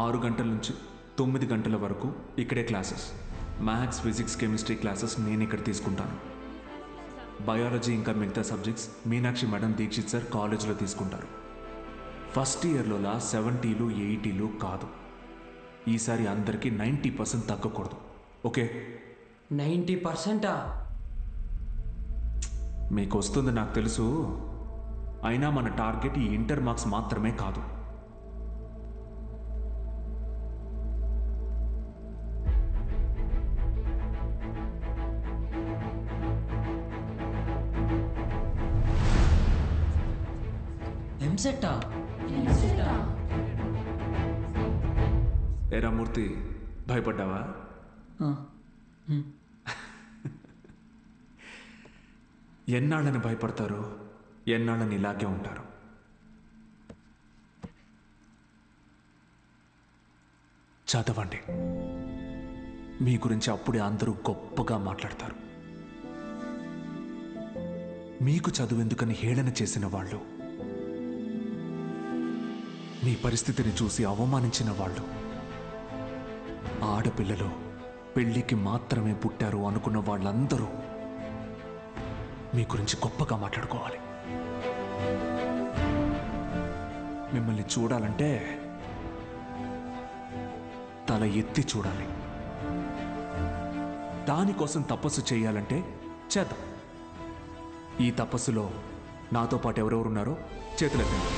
6 గంటల నుంచి 9 గంటల వరకు ఇక్కడే classes. Maths, physics, chemistry classes నేను ఇక్కడ తీసుకుంటాను. బయాలజీ ఇంకా మిగతా subjects Meenakshi madam, Dikshit sir కాలేజీలో తీసుకుంటారు. ఫస్ట్ ఇయర్లోలా 70లు 80లు కాదు. ఈసారి అందరికీ 90% తగ్గకూడదు. ఓకే? 90%? మీకు వస్తుంది నాకు తెలుసు. అయినా మన టార్గెట్ ఈ ఇంటర్ మార్క్స్ మాత్రమే కాదు. ఎంసెట్టా? ఏరా మూర్తి, భయపడ్డావా? ఎన్నాళ్ళని భయపడతారు, ఎన్నాళ్ళని ఇలాగే ఉంటారు. చదవండి. మీ గురించి అప్పుడే అందరూ గొప్పగా మాట్లాడతారు. మీకు చదువెందుకని హేళన చేసిన వాళ్ళు, మీ పరిస్థితిని చూసి అవమానించిన వాళ్ళు, ఆడపిల్లలు పెళ్లికి మాత్రమే పుట్టారు అనుకున్న వాళ్ళందరూ మీ గురించి గొప్పగా మాట్లాడుకోవాలి. మిమ్మల్ని చూడాలంటే తల ఎత్తి చూడాలి. దానికోసం తపస్సు చేయాలంటే చేద్దాం. ఈ తపస్సులో నాతో పాటు ఎవరెవరున్నారో చేతులెత్తండి.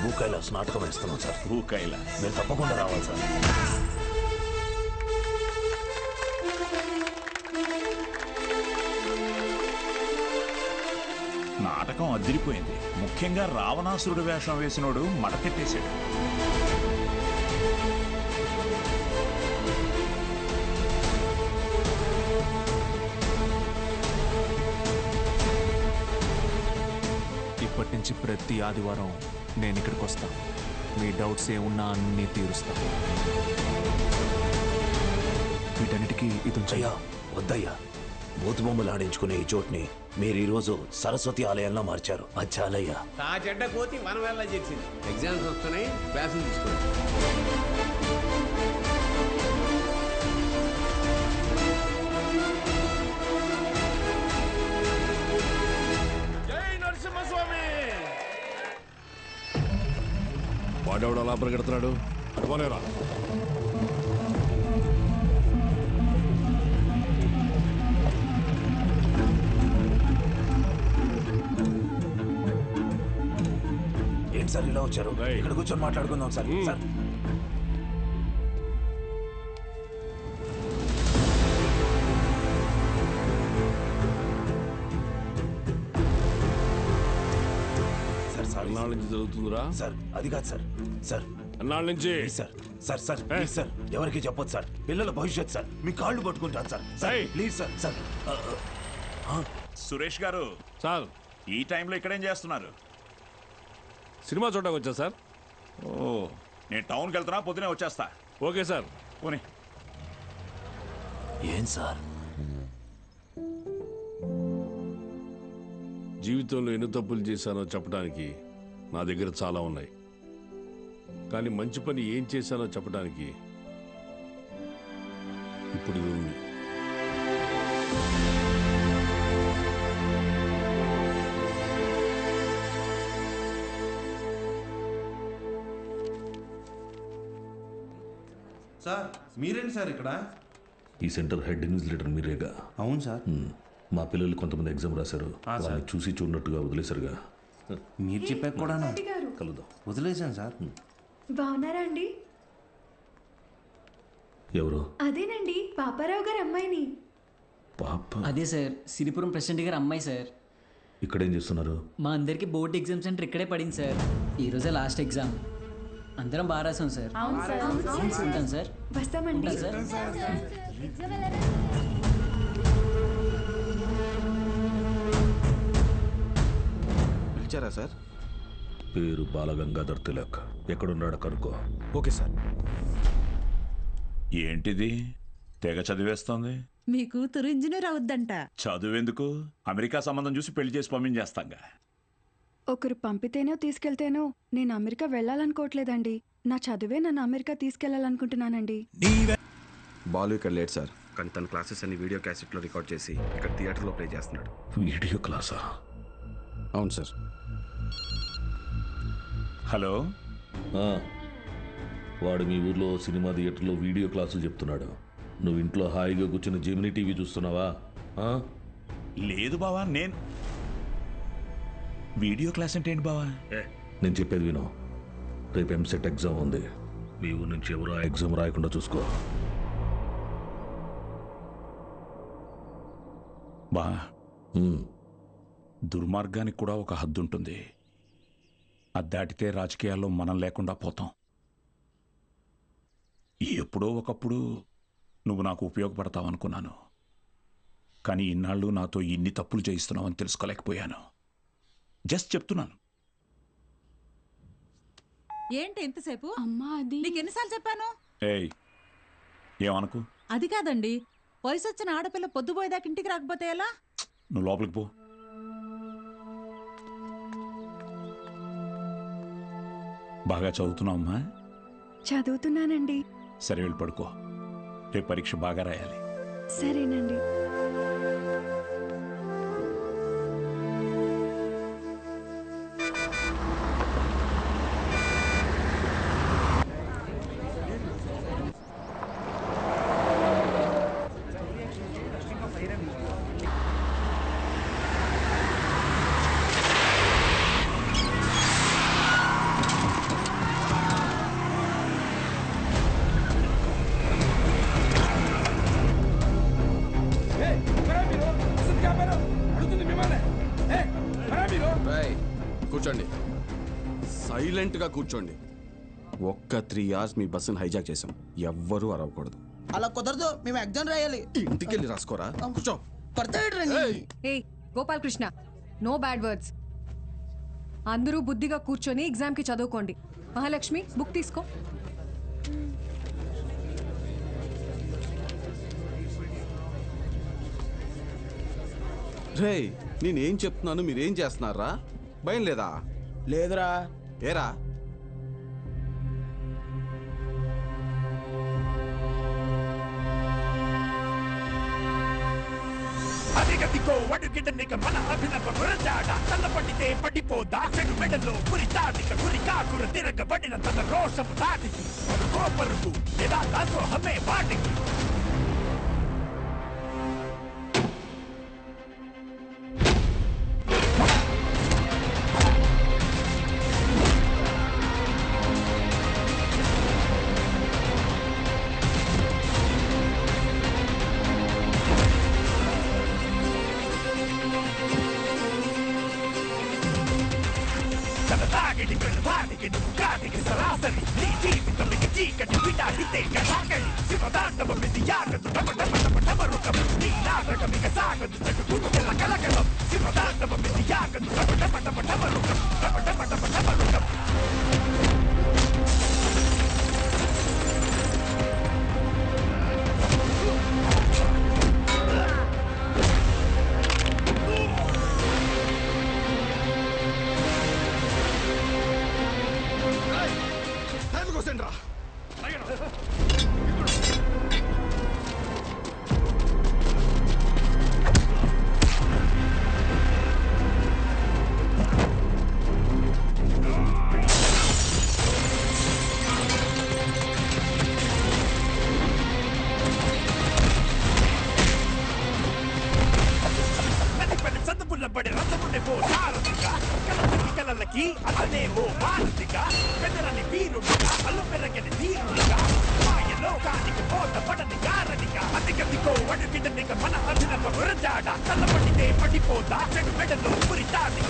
భూకైలాస్ నాటకం వేస్తున్నాం సార్. భూకైలాస్ మీరు తప్పకుండా రావాలి సార్. నాటకం అదిరిపోయింది. ముఖ్యంగా రావణాసురుడు వేషం వేసినోడు మడకెట్టేశాడు. ఇప్పటి నుంచి ప్రతి ఆదివారం నేను ఇక్కడికి వస్తాను. మీ డౌట్స్ ఏమున్నా అన్నీ తీరుస్తాను. వీటన్నిటికీ ఇది అయ్యా వద్దయ్యా, బూత్ బొమ్మలు ఆడించుకునే ఈ చోటుని మీరు ఈరోజు సరస్వతి ఆలయంలో మార్చారు. అది చాలయ్యా. ఆ చెడ్డ కోతి మన వేళ చేసింది. ఎగ్జామ్స్ వస్తున్నాయి, క్లాసులు తీసుకోండి. వాడెవడు అలా పరిగెడుతున్నాడు? అటుపోలేరా. ఏంటి సార్ ఇలా వచ్చారు? ఇక్కడ కూర్చొని మాట్లాడుకుందాం సార్. సార్ ఎన్నాళ్ళ నుంచి జరుగుతుందిరా? సార్ అది కాదు సార్. సార్ ఎన్నాళ్ళ నుంచి? Sir sir sir please sir, ఎవరికి చెప్పొద్దు సార్. పిల్లల భవిష్యత్ సార్. మీ కాళ్ళు పట్టుకుంటాను sir. Sir please sir. Sir Suresh గారు సార్, ఈ టైంలో ఇక్కడేం చేస్తున్నారు? సినిమా చూడడానికి వచ్చా సార్. ఓ, నేను టౌన్కి వెళ్తున్నా, పొద్దునే వచ్చేస్తా. Okay sir. పోనీ. ఏం సార్? జీవితంలో ఎన్ని తప్పులు చేశానో చెప్పడానికి నా దగ్గర చాలా ఉన్నాయి. కానీ మంచి పని ఏం చేశానో చెప్పడానికి ఇప్పుడు ఇది ఉంది. సార్ మీరేంటి సార్ ఇక్కడ? ఈ సెంటర్ హెడ్ ఇన్విజిలేటర్ మీరేగా? అవును సార్. మా పిల్లలు కొంతమంది ఎగ్జామ్ రాశారు. వాళ్ళని చూసి చూడనట్టుగా వదిలేశారుగా. మీరు చెప్పాక కూడా కలుద్దాం. వదిలేశాను సార్. బాగున్నారా అండి? ఎవరు? అదేనండి, పాపారావు గారు అమ్మాయిని. పాప? అదే సార్, సిరిపురం ప్రెసిడెంట్ గారు అమ్మాయి సార్. ఇక్కడేం చేస్తున్నారు? మా అందరికి బోర్డ్ ఎగ్జామ్ సెంటర్ ఇక్కడే పడింది సార్. ఈరోజే లాస్ట్ ఎగ్జామ్. అందరం బాగా రాసాం సార్. ఉంటాం సార్. వస్తామండి సార్. పిలిచారా సార్? పేరు బాలగంగాధర్ తిలక్. ఎక్కడున్నాడు కనుక్కో. Okay sir. ఏంటిది తెగ చదివేస్తోంది? మీ కూతురు ఇంజనీర్ అవుద్దంట. చదువెందుకు? అమెరికా సంబంధం చూసి పెళ్లి చేసి పంపించేస్తాంగా. ఒకరు పంపితేనో తీసుకెళ్తేనో నేను అమెరికా వెళ్ళాలనుకోవట్లేదండి. నా చదువే నన్ను అమెరికా తీసుకెళ్లాలనుకుంటున్నానండి. బాలు ఇక్కడ లేట్ సార్, కానీ తన క్లాసెస్ అన్ని వీడియో క్యాసెట్లో రికార్డ్ చేసి ఇక్కడ థియేటర్లో ప్లే చేస్తున్నాడు. వీడియో క్లాసా? అవును సార్. హలో, వాడు మీ ఊర్లో సినిమా థియేటర్లో వీడియో క్లాసులు చెప్తున్నాడు. నువ్వు ఇంట్లో హాయిగా కూర్చుని జెమినీ టీవీ చూస్తున్నావా? లేదు బావా. నేను వీడియో క్లాస్ అంటే ఏంటి బావా? నేను చెప్పేది విను. రేపు ఎంసెట్ ఎగ్జామ్ ఉంది. మీ ఊరు నుంచి ఎవరు ఆ ఎగ్జామ్ రాయకుండా చూసుకో. బా, దుర్మార్గానికి కూడా ఒక హద్దు ఉంటుంది. అది దాటితే రాజకీయాల్లో మనం లేకుండా పోతాం. ఎప్పుడో ఒకప్పుడు నువ్వు నాకు ఉపయోగపడతావనుకున్నాను, కానీ ఇన్నాళ్ళు నాతో ఇన్ని తప్పులు చేయిస్తున్నావని తెలుసుకోలేకపోయాను. జస్ట్ చెప్తున్నాను. ఏంటి ఎంతసేపు? అమ్మా అది నీకు ఎన్నిసార్లు చెప్పాను? ఏయ్, ఏమనుకు? అది కాదండి, వయసు వచ్చిన ఆడపిల్ల పొద్దుపోయేదాకా ఇంటికి రాకపోతే ఎలా? నువ్వు లోపలికి పో. బాగా చదువుతున్నావమ్మా? చదువుతున్నానండి. సరే, వెళ్ళి పడుకో. రేపు పరీక్ష బాగా రాయాలి. సరేనండి. కూర్చోండి, సైలెంట్గా కూర్చోండి. ఒక్క 3 hours మీ బస్సును హైజాక్ చేసాం. ఎవ్వరూ అరవకూడదు. అలా కుదరదు, మేము ఎగ్జామ్ రాయాలి. ఇంటికి వెళ్ళి రాసుకోరా. కూర్చో. ఏ గోపాలకృష్ణ, నో బ్యాడ్ వర్డ్స్. అందరూ బుద్ధిగా కూర్చొని ఎగ్జామ్కి చదువుకోండి. మహాలక్ష్మి, బుక్ తీసుకో. రే, నేనేం చెప్తున్నాను మీరేం చేస్తున్నారా? భయం లేదా? లేదురా. ఏరా? అదిగదిగో అడుగిడనిక మన అభినవ గురజాడ తల్లపడితే పడిపోదా చెడు మెడలో పురి తాడిక గురి కాకుర తిరగబడిన తన రోషము తాటికి కోపరుకు ఎలా దాసోహమే వాటికి. సరాసరి నీ జీవితం చీకటి విడాడితే కళాకళి శివదాండవమిది యాగదు టమటమటమటమరుకం నీ నాటకమిక సాగదు చటుకుల కలకలం శివదాండవమిది యాగదు టమటమటమటమరుకం టమటమటమటమరుకం. అతనే ఓ భారతిగా పెదరని వీరుడిగా అల్లు పెరగని ధీరుడిగా మాయలోకానికి పోత పడని గారనిగా అతిగతికో అడుగిడనిక మన అభినవ గురజాడ తల్లపడితే పడిపోతా చెడు మెడలో పురి తాడిక.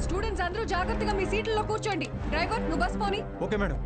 స్టూడెంట్స్ అందరూ జాగ్రత్తగా మీ సీట్లలో కూర్చోండి. డ్రైవర్, నువ్వు బస్ పోని. Okay madam.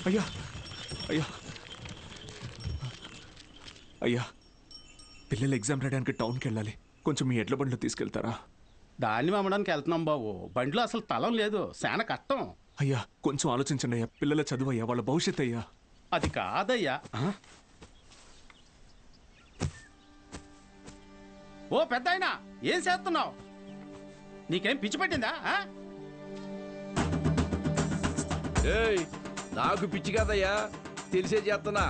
అయ్యా అయ్యా అయ్యా పిల్లలు ఎగ్జామ్ రాయడానికి టౌన్కి వెళ్ళాలి, కొంచెం మీ ఎడ్ల బండిలో తీసుకెళ్తారా? దాన్ని అమ్మడానికి వెళ్తున్నాం బాబు, బండిలో అసలు తలం లేదు, శాన కష్టం. అయ్యా కొంచెం ఆలోచించండి అయ్యా, పిల్లల చదువు అయ్యా, వాళ్ళ భవిష్యత్ అయ్యా. అది కాదయ్యా. ఓ పెద్ద ఆయన, ఏం చేస్తున్నావు? నీకేం పిచ్చి పట్టిందా? ఏయ్, నాకు పిచ్చి కాదయ్యా, తెలిసే చేస్తున్నా.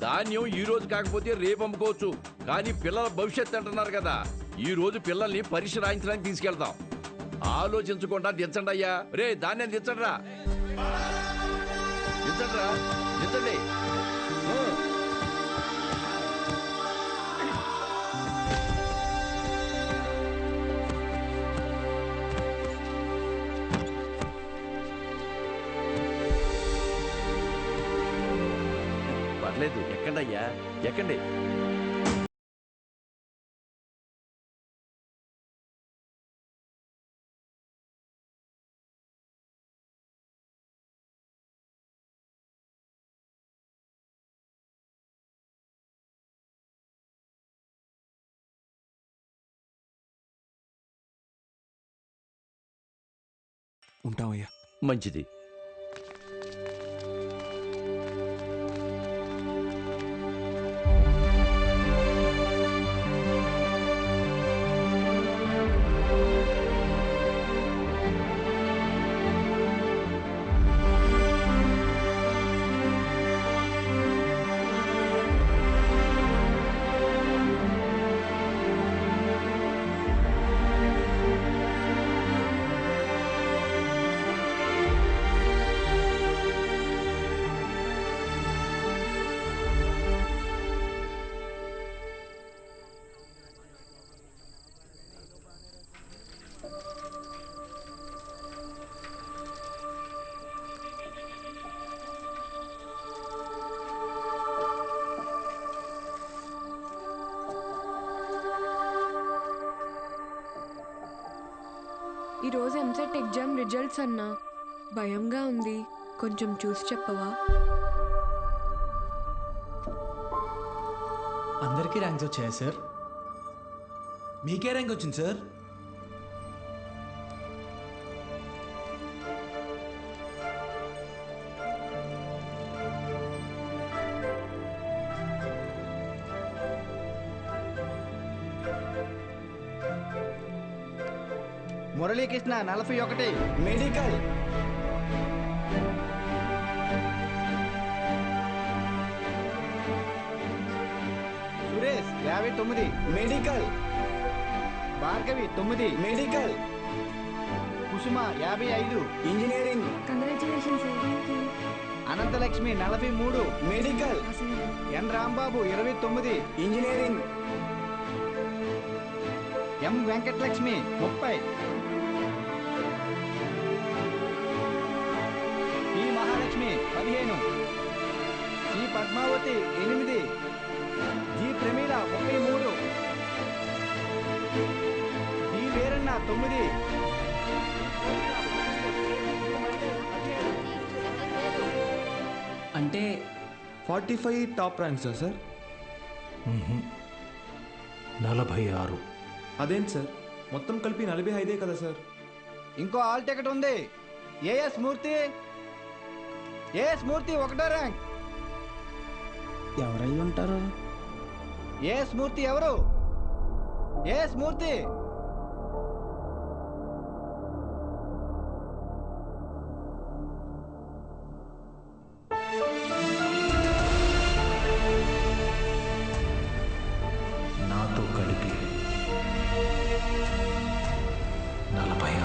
ధాన్యం ఈ రోజు కాకపోతే రేపు అమ్ముకోవచ్చు, కానీ పిల్లల భవిష్యత్తు అంటున్నారు కదా, ఈ రోజు పిల్లల్ని పరీక్ష రాయించడానికి తీసుకెళ్తాం. ఆలోచించకుండా దించండి అయ్యా. రే ధాన్యం దించండిరా, దించండిరా, దించండి. పర్లేదు, ఎక్కండి అయ్యా, ఎక్కండి. ఉంటామయ్యా. మంచిది. ఈరోజు ఎంసెట్ ఎగ్జామ్ రిజల్ట్స్ అన్నా, భయంగా ఉంది, కొంచెం చూసి చెప్పవా? అందరికీ ర్యాంక్స్ వచ్చాయా సార్? మీకే ర్యాంక్ వచ్చింది sir? Muralikrishna 41 medical. Suresh 59 medical. Bhargavi 9 medical. Kusuma 55 engineering. Congratulations. Anantalakshmi 43 medical. N Rambabu 29 engineering. M Venkatalakshmi 30. P Mahalakshmi 15. C Padmavathi 8. G Pramila 33. D Veeranna 9. అంటే 45 టాప్ ర్యాంక్సా సార్? 46. అదేంటి సార్, మొత్తం కలిపి 45 కదా సార్? ఇంకో ఆల్ టికెట్ ఉంది. ఏఎస్ మూర్తి 1వ ర్యాంక్. ఎవరై ఉంటారు? ఏఎస్ మూర్తి ఎవరు? ఏఎస్ మూర్తి. నాతో కలిపి 46.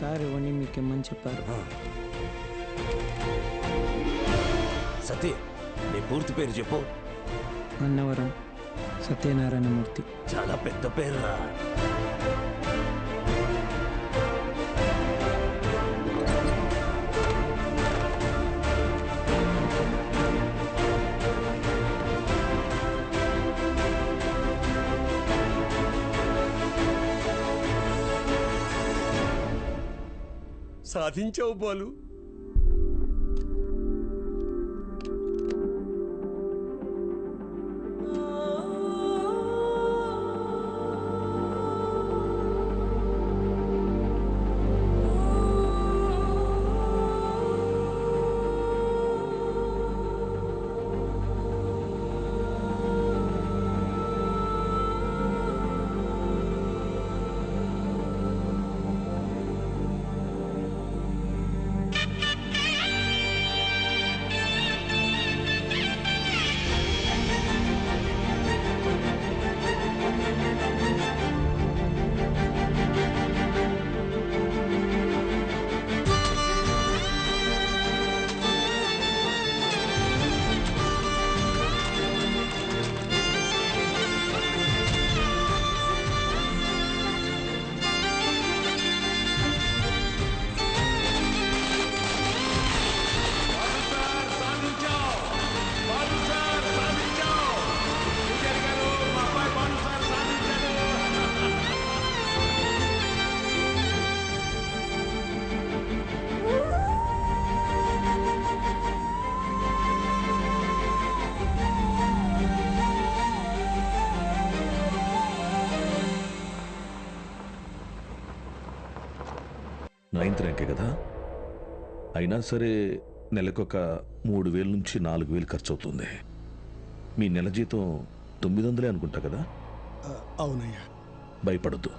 సార్ ఇవన్నీ మీకు ఇమ్మని చెప్పారు. సతీ, నీ పూర్తి పేరు చెప్పు. అన్నవరం సత్యనారాయణమూర్తి. చాలా పెద్ద పేరురా. సాధించావు బాలు. నైన్త్ ర్యాంకే కదా, అయినా సరే నెలకొక 3,000 నుంచి 4,000 ఖర్చు అవుతుంది. మీ నెల జీతం 900 అనుకుంటా కదా? అవునయ్యా. భయపడద్దు,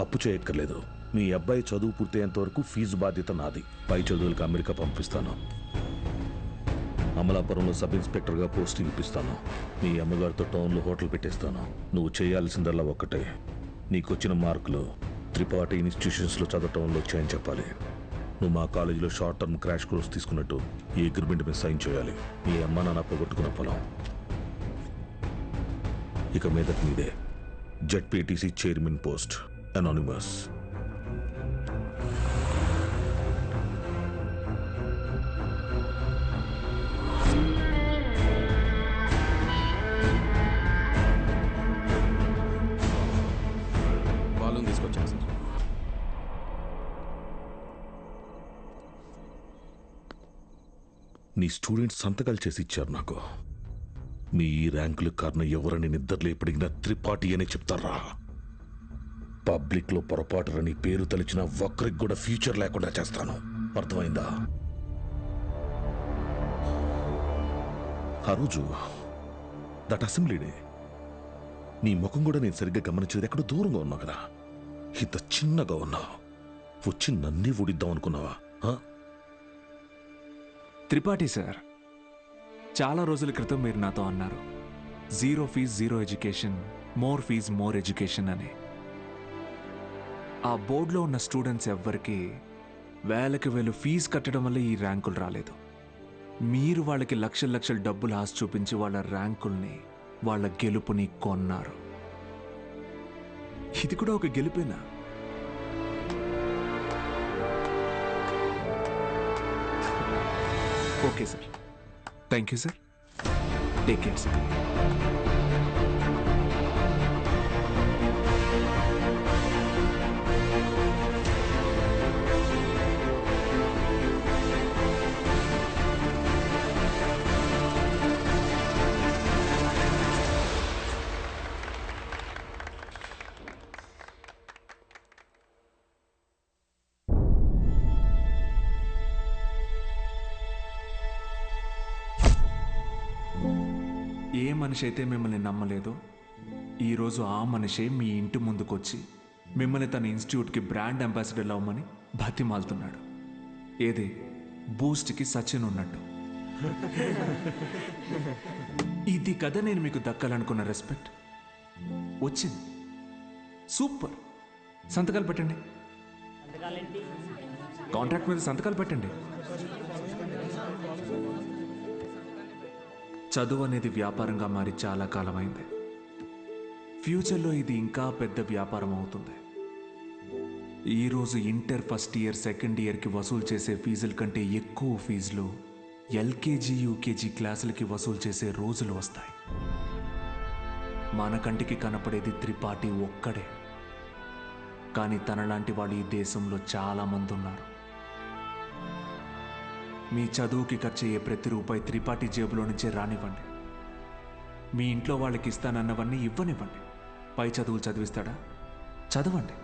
అప్పు చేయక్కర్లేదు. మీ అబ్బాయి చదువు పూర్తయ్యేంత వరకు ఫీజు బాధ్యత నాది. పై చదువులకు అమెరికా పంపిస్తాను. అమలాపురంలో సబ్ ఇన్స్పెక్టర్గా పోస్టింగ్ ఇప్పిస్తాను. మీ అమ్మగారితో టౌన్లో హోటల్ పెట్టేస్తాను. నువ్వు చేయాల్సిందల్లా ఒక్కటే, నీకొచ్చిన మార్కులు త్రిపాఠి ఇన్స్టిట్యూషన్స్లో చదవటంలో వచ్చాయని చెప్పాలి. నువ్వు మా కాలేజీలో షార్ట్ టర్మ్ క్రాష్ కోర్స్ తీసుకున్నట్టు ఈ అగ్రిమెంట్ మీద సైన్ చేయాలి. మీ అమ్మ నాన్న పోగొట్టుకున్న పొలం ఇక మీదట మీదే. ZPTC chairman post, anonymous. Balloon తీసుకొచ్చాను సార్. నీ స్టూడెంట్స్ సంతకాలు చేసి ఇచ్చారు నాకు. మీ ఈ ర్యాంకుల కారణం ఎవరని నిద్రలేపడిగిన త్రిపాఠి అనే చెప్తారా? పబ్లిక్లో పొరపాటున నీ పేరు తలిచిన ఒక్కరికి కూడా ఫ్యూచర్ లేకుండా చేస్తాను. అర్థమైందా? ఆ రోజు దట్ అసెంబ్లీ డే నీ ముఖం కూడా నేను సరిగ్గా గమనించేది ఎక్కడో దూరంగా ఉన్నావు కదా. ఇంత చిన్నగా ఉన్నావు. వచ్చి నన్నే ఊడిద్దాం అనుకున్నావా? త్రిపాఠి సార్, చాలా రోజుల క్రితం మీరు నాతో అన్నారు, 0 fees 0 education, more fees more education అని. ఆ బోర్డులో ఉన్న స్టూడెంట్స్ ఎవ్వరికి వేలకు వేలు ఫీజు కట్టడం వల్ల ఈ ర్యాంకులు రాలేదు. మీరు వాళ్ళకి లక్షల లక్షల డబ్బులు ఆశ చూపించి వాళ్ళ ర్యాంకుల్ని, వాళ్ళ గెలుపుని కొన్నారు. ఇది కూడా ఒక గెలుపేనా? Okay sir, thank you sir. Take care sir. ఏ మనిషి అయితే మిమ్మల్ని నమ్మలేదో ఈరోజు ఆ మనిషే మీ ఇంటి ముందుకొచ్చి మిమ్మల్ని తన ఇన్స్టిట్యూట్కి బ్రాండ్ అంబాసిడర్ అవ్వమని బతిమాలుతున్నాడు. ఏదే బూస్ట్కి సచిన్ ఉన్నట్టు. ఇది కదా నేను మీకు దక్కాలనుకున్న రెస్పెక్ట్. వచ్చింది. సూపర్. సంతకాలు పెట్టండి. కాంట్రాక్ట్ మీద సంతకాలు పెట్టండి. చదువు అనేది వ్యాపారంగా మారి చాలా కాలమైంది. ఫ్యూచర్లో ఇది ఇంకా పెద్ద వ్యాపారం అవుతుంది. ఈరోజు ఇంటర్ ఫస్ట్ ఇయర్ సెకండ్ ఇయర్కి వసూలు చేసే ఫీజుల కంటే ఎక్కువ ఫీజులు ఎల్కేజీ యూకేజీ క్లాసులకి వసూలు చేసే రోజులు వస్తాయి. మన కంటికి కనపడేది త్రిపాఠి ఒక్కడే, కానీ తనలాంటి వాళ్ళు ఈ దేశంలో చాలామంది ఉన్నారు. మీ చదువుకి ఖర్చయ్యే ప్రతి రూపాయి త్రిపాఠి జేబులో నుంచే రానివ్వండి. మీ ఇంట్లో వాళ్ళకి ఇస్తానన్నవన్నీ ఇవ్వనివ్వండి. పై చదువులు చదివిస్తాడా? చదవండి.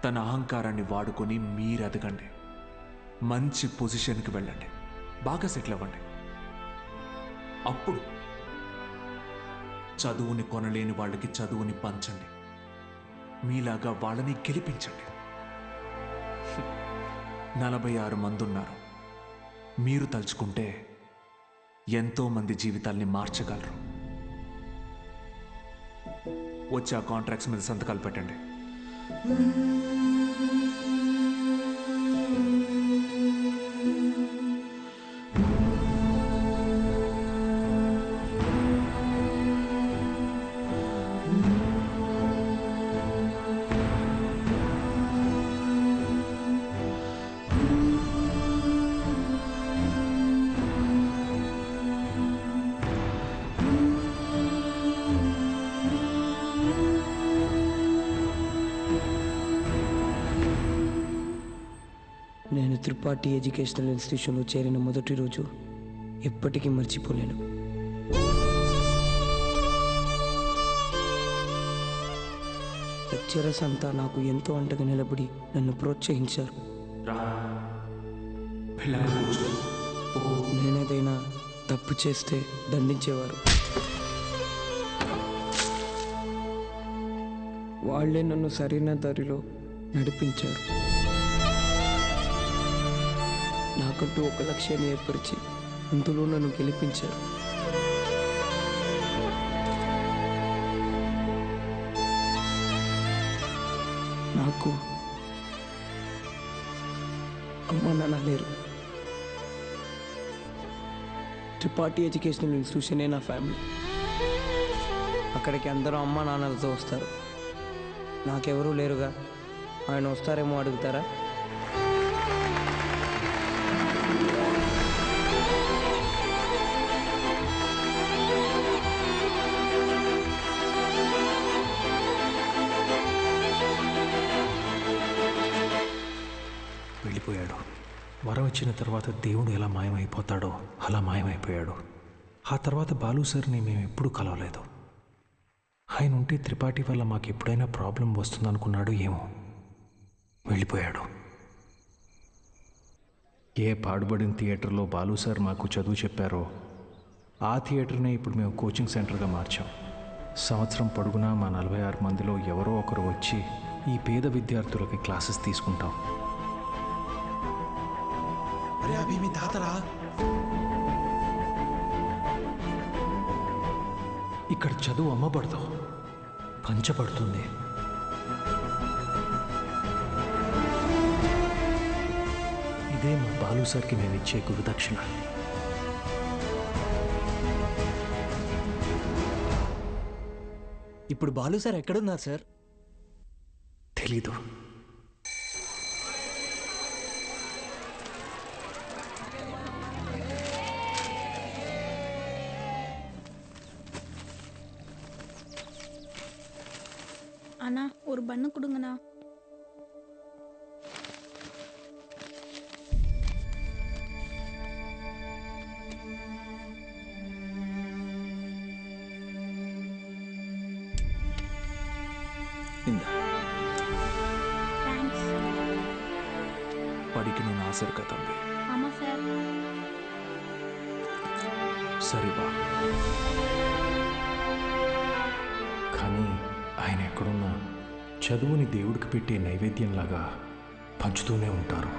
తన అహంకారాన్ని వాడుకొని మీరు ఎదగండి. మంచి పొజిషన్కి వెళ్ళండి. బాగా సెటిల్ అవ్వండి. అప్పుడు చదువుని కొనలేని వాళ్ళకి చదువుని పంచండి. మీలాగా వాళ్ళని గెలిపించండి. 46 మంది ఉన్నారు. మీరు తలుచుకుంటే ఎంతోమంది జీవితాల్ని మార్చగలరు. వచ్చి ఆ కాంట్రాక్ట్స్ మీద సంతకాలు పెట్టండి. నేను త్రిపాఠి ఎడ్యుకేషనల్ ఇన్స్టిట్యూషన్లో చేరిన మొదటి రోజు ఎప్పటికీ మర్చిపోలేను. లెక్చరర్స్ అంతా నాకు ఎంతో అంటగా నిలబడి నన్ను ప్రోత్సహించారు. నేనేదైనా తప్పు చేస్తే దండించేవారు. వాళ్ళే నన్ను సరైన దారిలో నడిపించారు. నాకంటూ ఒక లక్ష్యాన్ని ఏర్పరిచి అందులో నన్ను గెలిపించారు. నాకు అమ్మ నాన్న లేరు. త్రిపాఠి ఎడ్యుకేషనల్ ఇన్స్టిట్యూషనే నా ఫ్యామిలీ. అక్కడికి అందరూ అమ్మ నాన్నలతో వస్తారు. నాకెవరూ లేరుగా. ఆయన వస్తారేమో అడుగుతారా? వెళ్ళిపోయాడు. వరం ఇచ్చిన తర్వాత దేవుడు ఎలా మాయమైపోతాడో అలా మాయమైపోయాడు. ఆ తర్వాత బాలు సార్ని మేము ఎప్పుడూ కలవలేదు. ఆయన ఉంటే త్రిపాఠి వల్ల మాకు ఎప్పుడైనా ప్రాబ్లం వస్తుందనుకున్నాడు ఏమో. వెళ్ళిపోయాడు. ఏ పాడుబడిన థియేటర్లో బాలు సార్ మాకు చదువు చెప్పారో ఆ థియేటర్నే ఇప్పుడు మేము కోచింగ్ సెంటర్గా మార్చాం. సంవత్సరం పొడుగునా మా 46 మందిలో ఎవరో ఒకరు వచ్చి ఈ పేద విద్యార్థులకి క్లాసెస్ తీసుకుంటాం. అరే అభి మీ తాతరా. ఇక్కడ చదువు అమ్మబడదు, పంచబడుతుంది. ఇదే మా బాలు సార్కి మేము ఇచ్చే గురుదక్షిణ. ఇప్పుడు బాలు సార్ ఎక్కడున్నారు సార్? తెలీదు. அண்ணா ஒரு பண்ணு கொடுங்கண்ணா. படிக்கணும்னு ஆசை இருக்கா தம்பி? ஆமா சார். சரிப்பா. కానీ ఆయన ఎక్కడున్నా చదువుని దేవుడికి పెట్టే నైవేద్యంలాగా పంచుతూనే ఉంటారు.